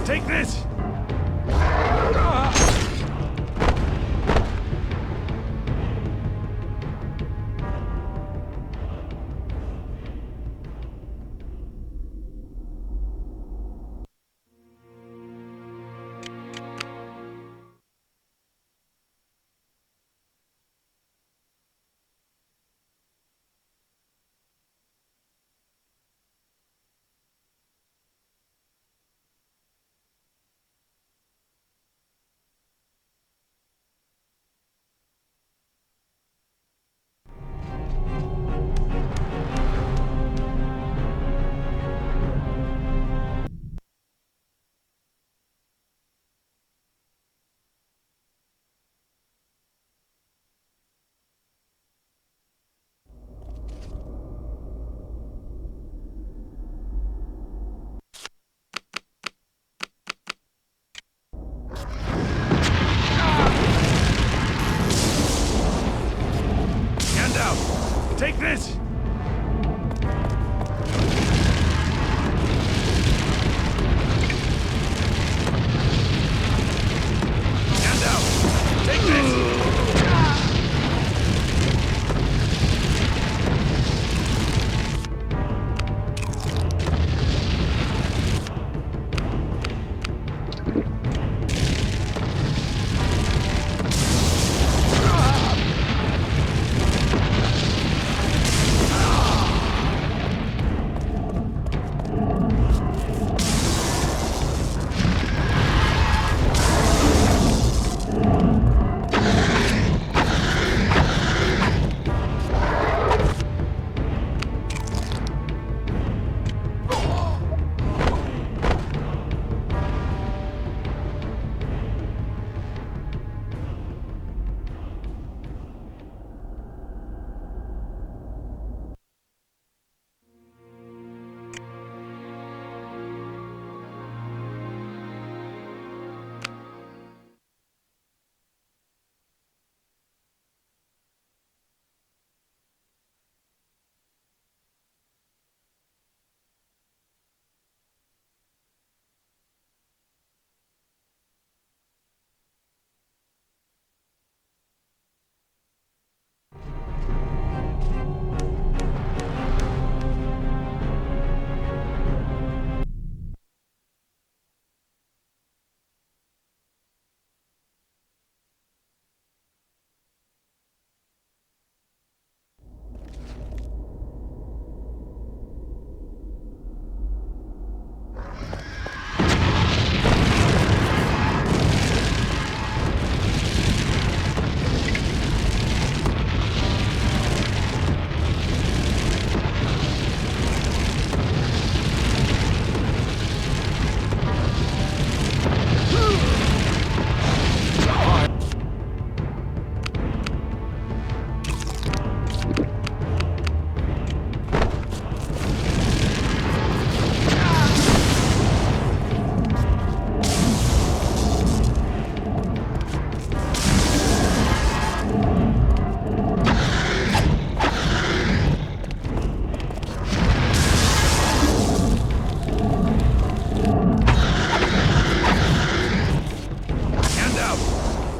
Take this! Take this! Stand out! Take this!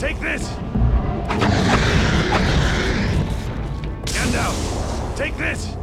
Take this! Stand out! Take this!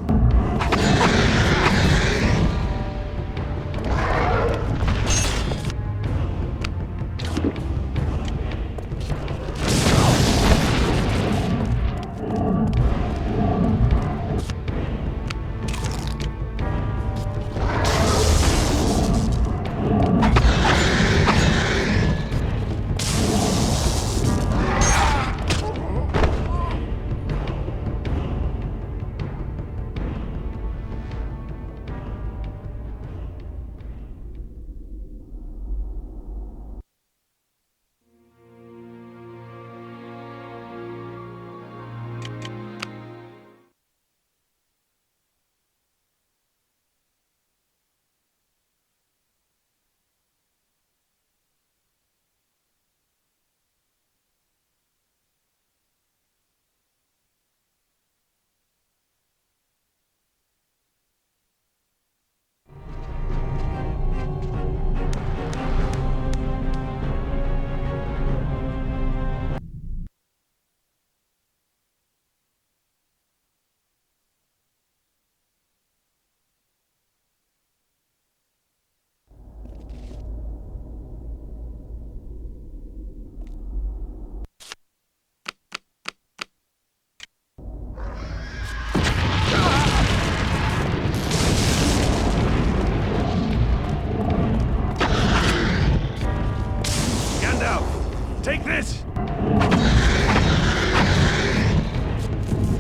Take this!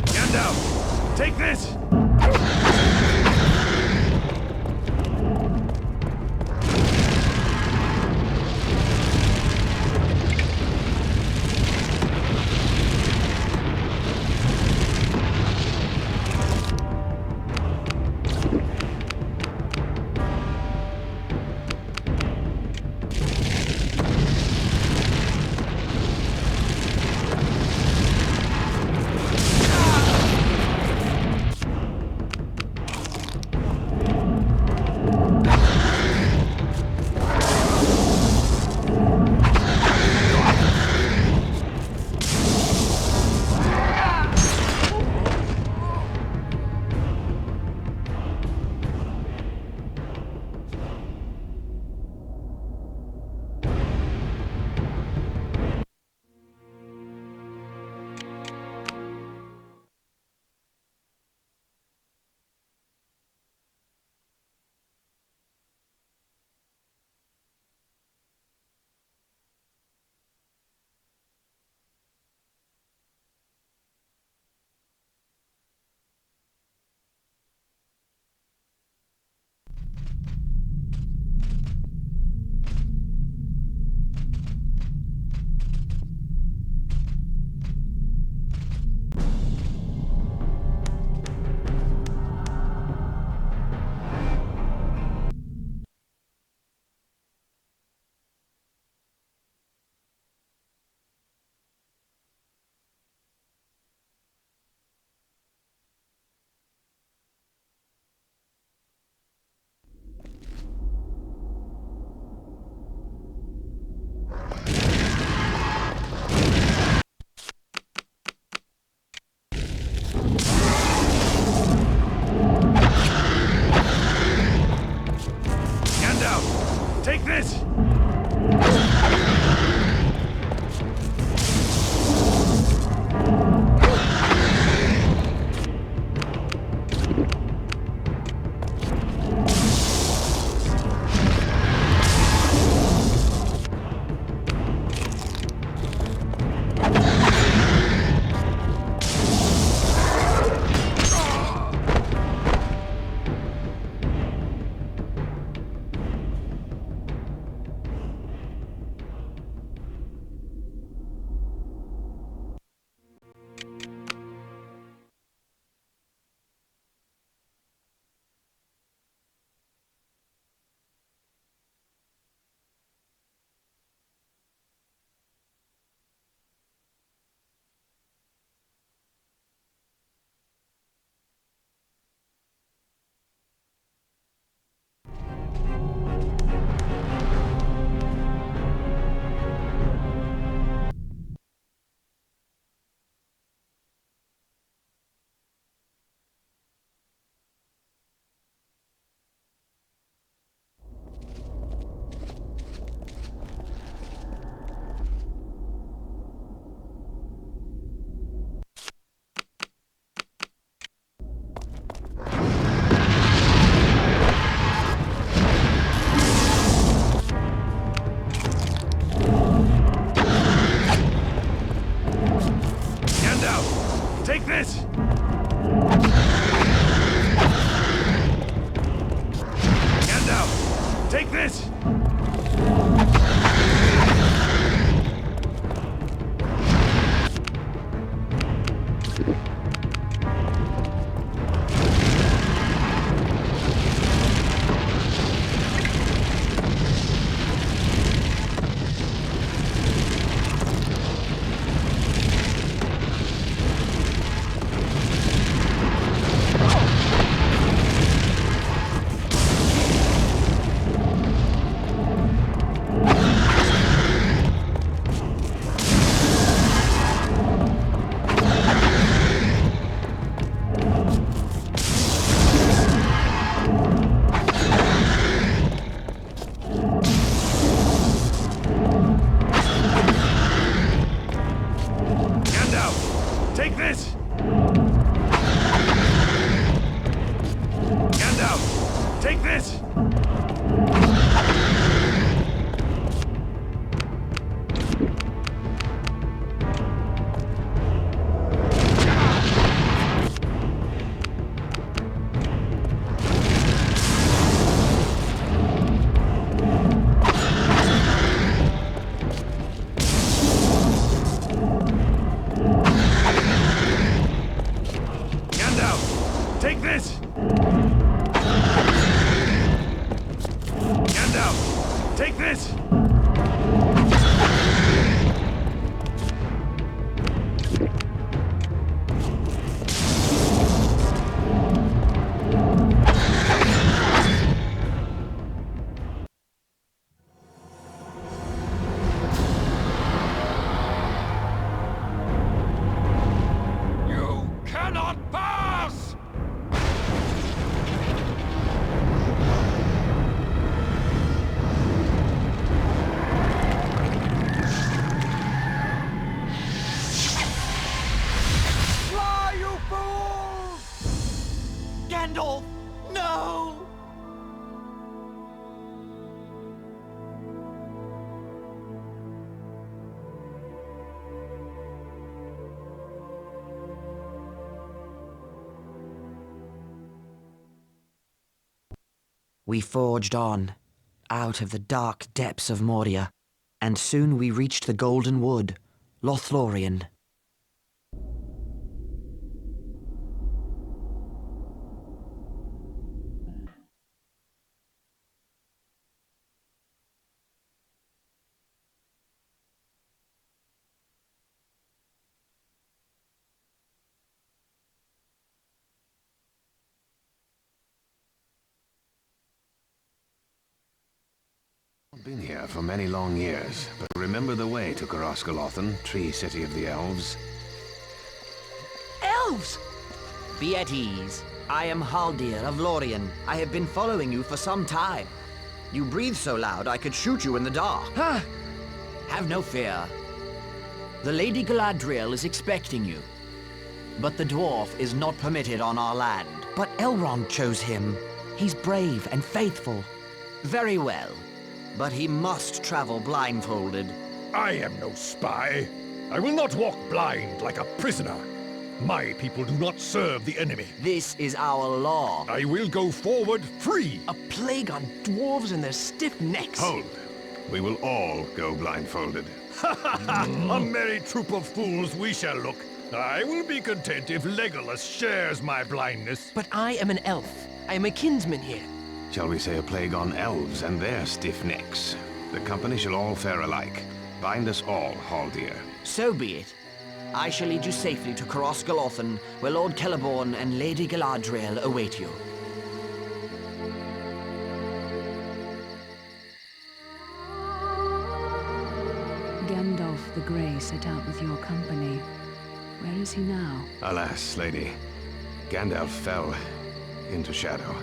Gandalf, take this! We forged on, out of the dark depths of Moria, and soon we reached the Golden Wood, Lothlorien. I've been here for many long years, but remember the way to Gorosgolothan, Tree City of the Elves? Elves! Be at ease. I am Haldir of Lorien. I have been following you for some time. You breathe so loud I could shoot you in the dark. Huh? Have no fear. The Lady Galadriel is expecting you. But the dwarf is not permitted on our land. But Elrond chose him. He's brave and faithful. Very well. But he must travel blindfolded. I am no spy. I will not walk blind like a prisoner. My people do not serve the enemy. This is our law. I will go forward free. A plague on dwarves and their stiff necks. Hold. We will all go blindfolded. A merry troop of fools we shall look. I will be content if Legolas shares my blindness. But I am an elf. I am a kinsman here. Shall we say a plague on elves and their stiff necks? The company shall all fare alike. Bind us all, Haldir. So be it. I shall lead you safely to Gorosgolothan, where Lord Celeborn and Lady Galadriel await you. Gandalf the Grey set out with your company. Where is he now? Alas, lady, Gandalf fell into shadow.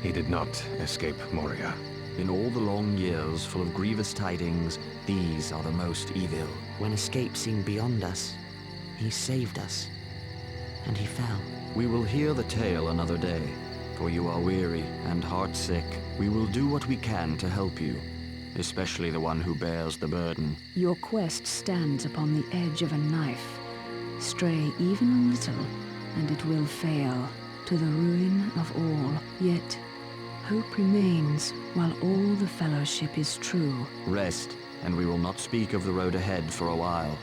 He did not escape Moria. In all the long years full of grievous tidings, these are the most evil. When escape seemed beyond us, he saved us, and he fell. We will hear the tale another day, for you are weary and heartsick. We will do what we can to help you, especially the one who bears the burden. Your quest stands upon the edge of a knife. Stray even a little, and it will fail, to the ruin of all. Yet, hope remains, while all the fellowship is true. Rest, and we will not speak of the road ahead for a while.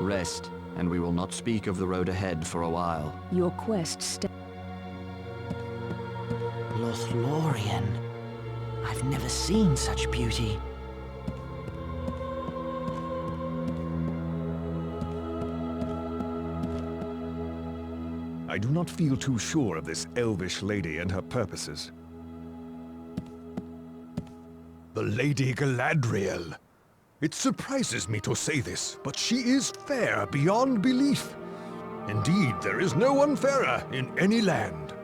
Rest, and we will not speak of the road ahead for a while. Your quest Lothlorien. I've never seen such beauty. I do not feel too sure of this elvish lady and her purposes. The Lady Galadriel. It surprises me to say this, but she is fair beyond belief. Indeed, there is no one fairer in any land.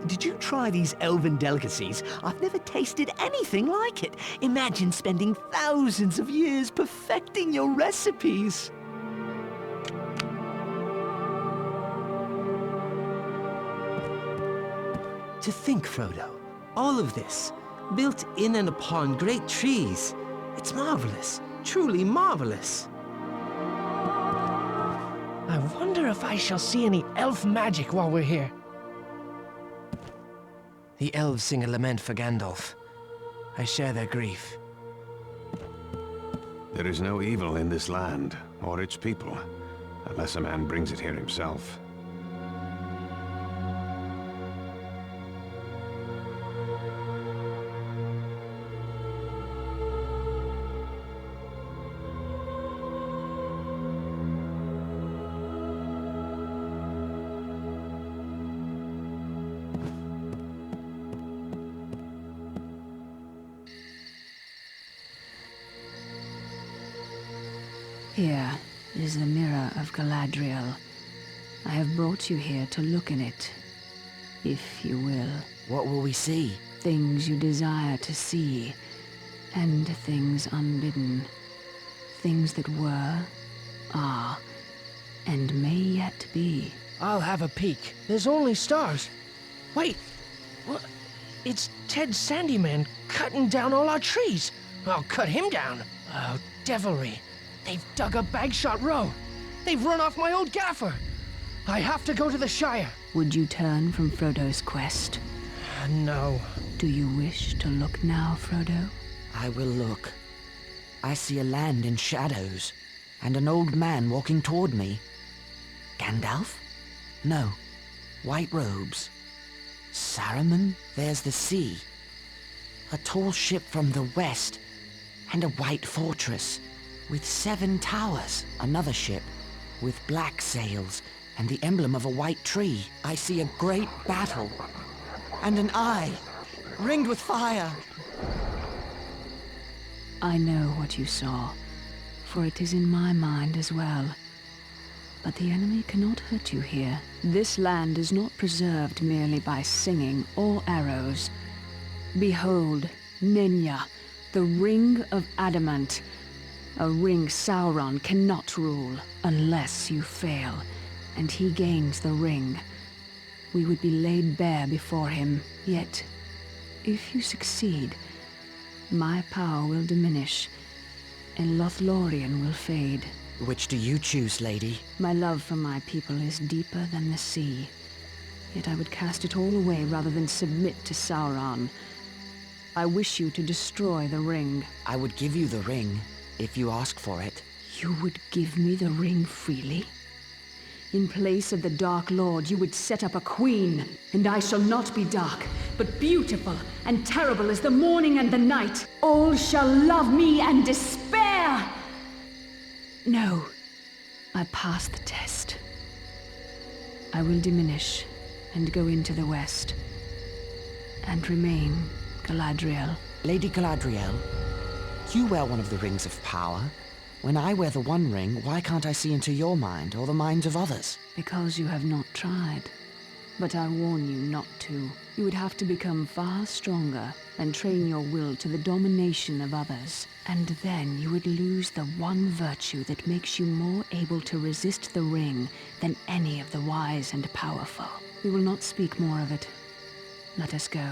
Did you try these elven delicacies? I've never tasted anything like it. Imagine spending thousands of years perfecting your recipes. To think, Frodo, all of this, built in and upon great trees. It's marvelous. Truly marvelous. I wonder if I shall see any elf magic while we're here. The elves sing a lament for Gandalf. I share their grief. There is no evil in this land, or its people, unless a man brings it here himself. Here is the mirror of Galadriel. I have brought you here to look in it, if you will. What will we see? Things you desire to see, and things unbidden. Things that were, are, and may yet be. I'll have a peek. There's only stars. Wait, what? It's Ted Sandyman cutting down all our trees. I'll cut him down. Oh, devilry. They've dug a Bagshot Row. They've run off my old gaffer. I have to go to the Shire. Would you turn from Frodo's quest? No. Do you wish to look now, Frodo? I will look. I see a land in shadows, and an old man walking toward me. Gandalf? No. White robes. Saruman? There's the sea. A tall ship from the west, and a white fortress with 7 towers. Another ship with black sails and the emblem of a white tree. I see a great battle, and an eye ringed with fire. I know what you saw, for it is in my mind as well. But the enemy cannot hurt you here. This land is not preserved merely by singing or arrows. Behold, Nenya, the Ring of Adamant. A ring Sauron cannot rule unless you fail, and he gains the ring. We would be laid bare before him, yet, if you succeed, my power will diminish, and Lothlorien will fade. Which do you choose, lady? My love for my people is deeper than the sea, yet I would cast it all away rather than submit to Sauron. I wish you to destroy the ring. I would give you the ring, if you ask for it. You would give me the ring freely? In place of the Dark Lord, you would set up a queen. And I shall not be dark, but beautiful and terrible as the morning and the night. All shall love me and despair! No, I passed the test. I will diminish and go into the west, and remain Galadriel. Lady Galadriel, you wear one of the rings of power. When I wear the One Ring, why can't I see into your mind or the minds of others? Because you have not tried. But I warn you not to. You would have to become far stronger and train your will to the domination of others. And then you would lose the one virtue that makes you more able to resist the ring than any of the wise and powerful. We will not speak more of it. Let us go.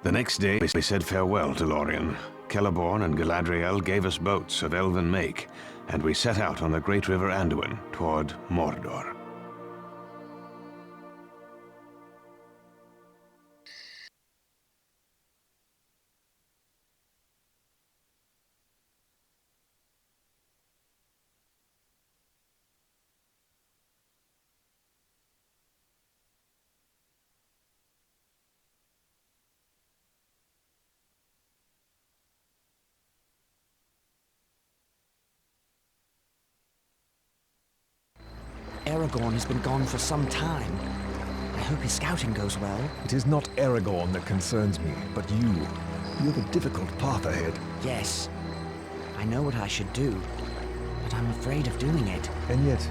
The next day, we said farewell to Lorien. Celeborn and Galadriel gave us boats of elven make, and we set out on the great river Anduin toward Mordor. Aragorn has been gone for some time. I hope his scouting goes well. It is not Aragorn that concerns me, but you. You have a difficult path ahead. Yes, I know what I should do, but I'm afraid of doing it. And yet,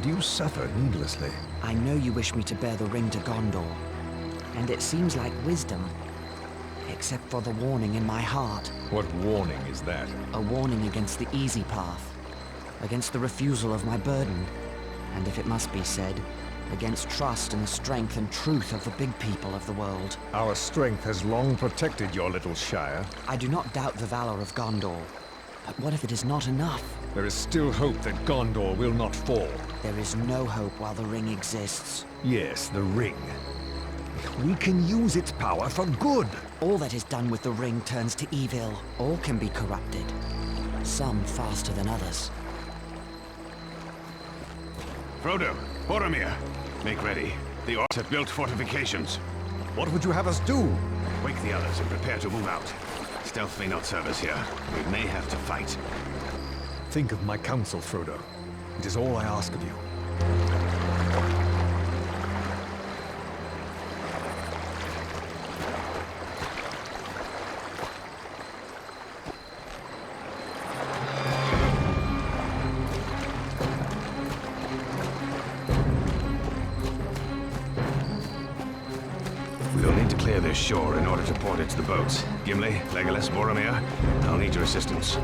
do you suffer needlessly? I know you wish me to bear the ring to Gondor, and it seems like wisdom, except for the warning in my heart. What warning is that? A warning against the easy path, against the refusal of my burden, and if it must be said, against trust in the strength and truth of the big people of the world. Our strength has long protected your little shire. I do not doubt the valor of Gondor, but what if it is not enough? There is still hope that Gondor will not fall. There is no hope while the ring exists. Yes, the ring. We can use its power for good. All that is done with the ring turns to evil. All can be corrupted. Some faster than others. Frodo, Boromir, make ready. The orcs have built fortifications. What would you have us do? Wake the others and prepare to move out. Stealth may not serve us here. We may have to fight. Think of my counsel, Frodo. It is all I ask of you. We'll need to clear this shore in order to port it to the boats. Gimli, Legolas, Boromir, I'll need your assistance.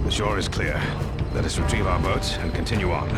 The shore is clear. Let us retrieve our boats and continue on.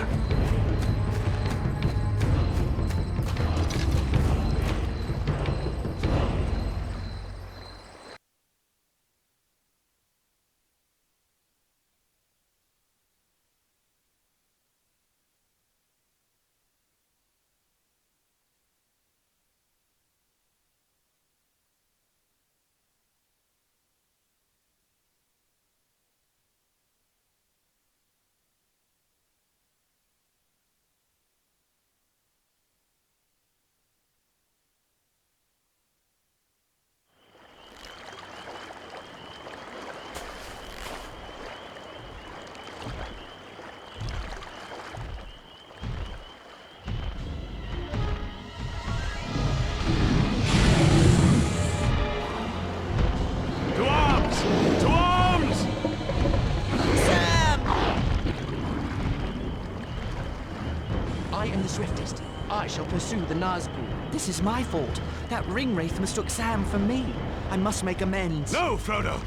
pursue the Nazgul. This is my fault. That ring wraith mistook Sam for me. I must make amends. No, Frodo!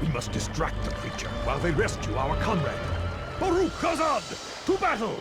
We must distract the creature while they rescue our comrade. Baruch Khazad! To battle!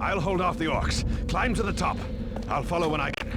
I'll hold off the orcs. Climb to the top. I'll follow when I can.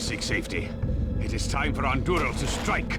Seek safety. It is time for Anduro to strike.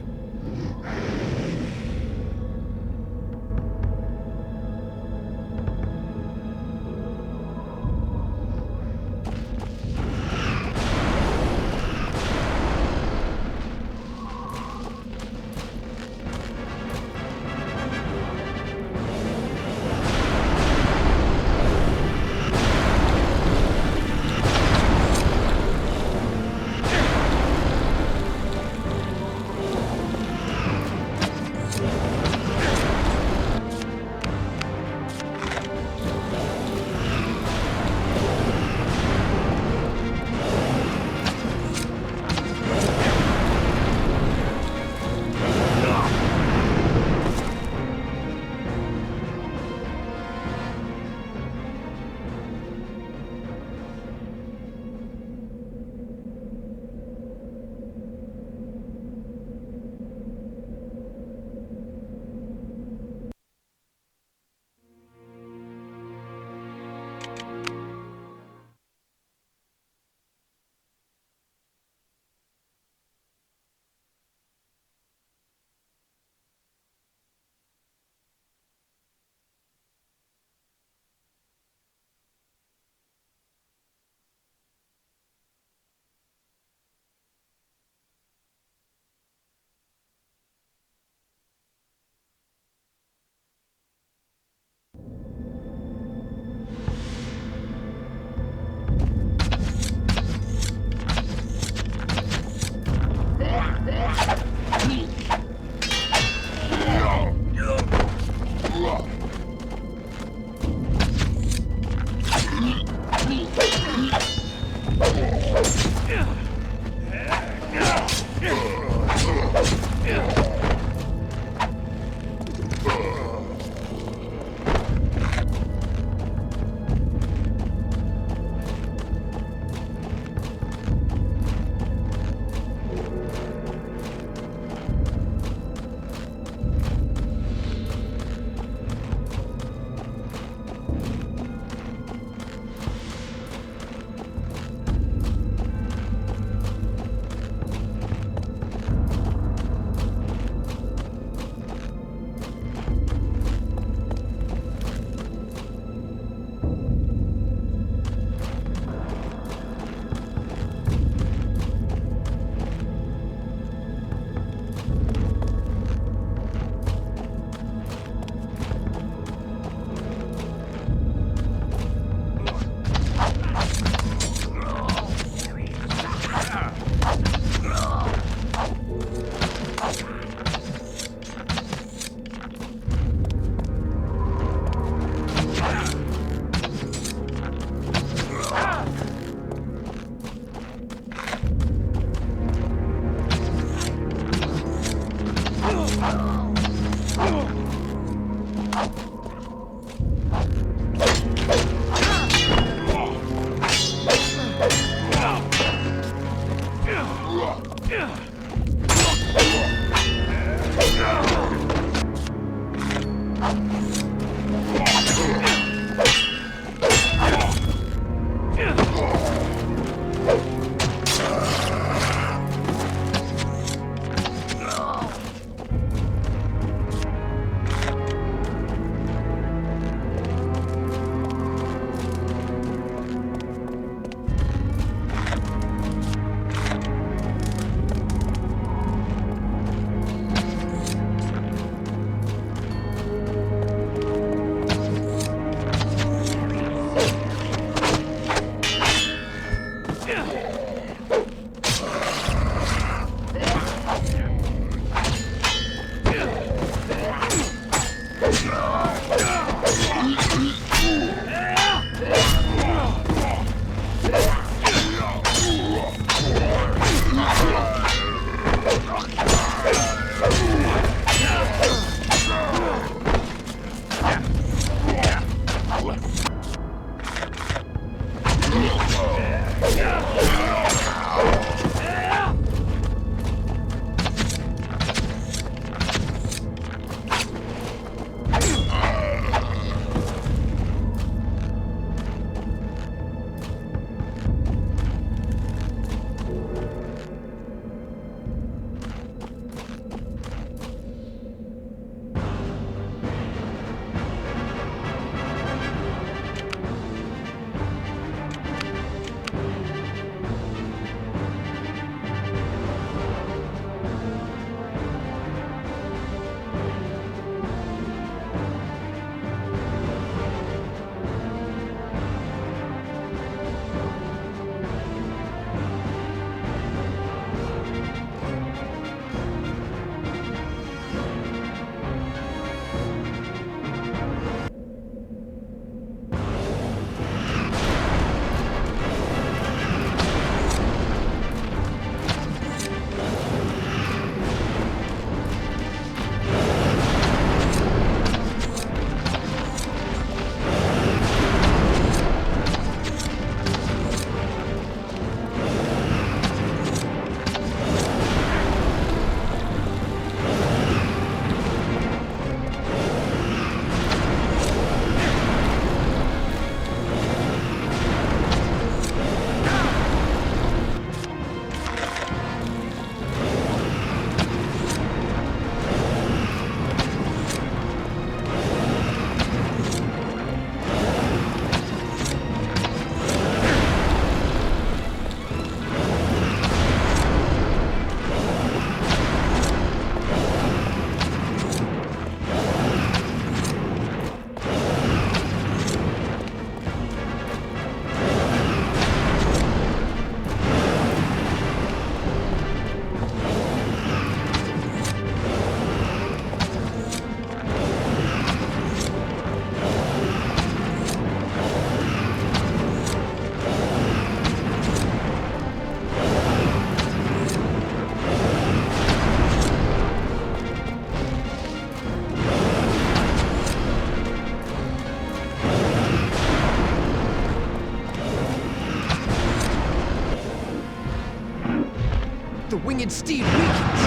winged steed weakens.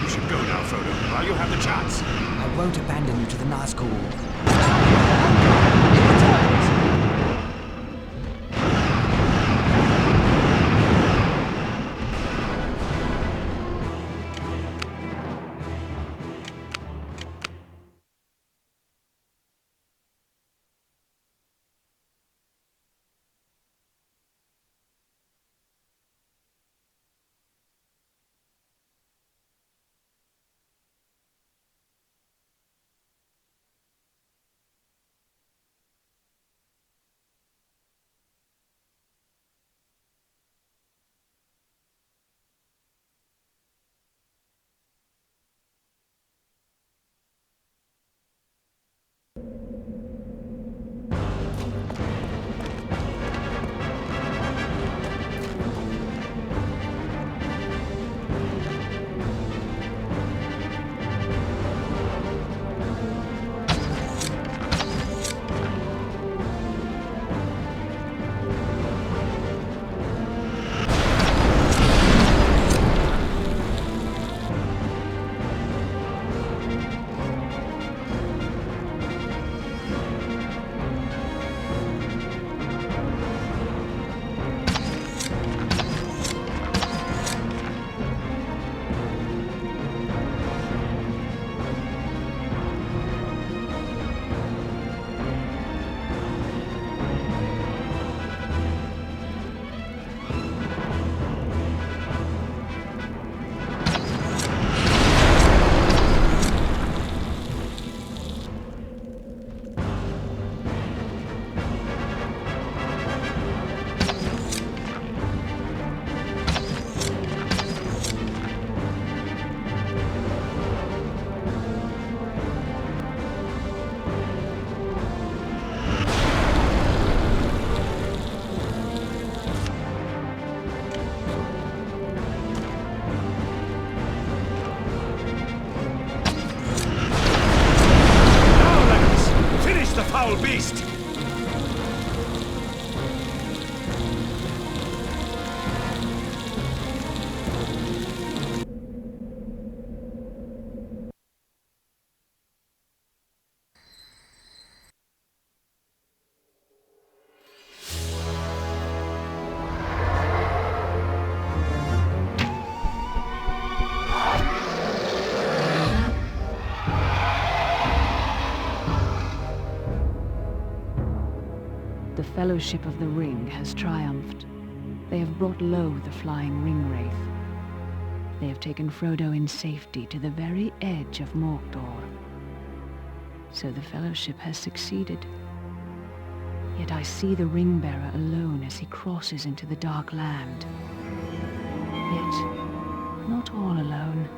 You should go now, Frodo, while you have the chance. I won't abandon you to the Nazgul. foul beast! The Fellowship of the Ring has triumphed. They have brought low the flying ring wraith. They have taken Frodo in safety to the very edge of Mordor. So the Fellowship has succeeded. Yet I see the ring-bearer alone as he crosses into the Dark Land. Yet, not all alone.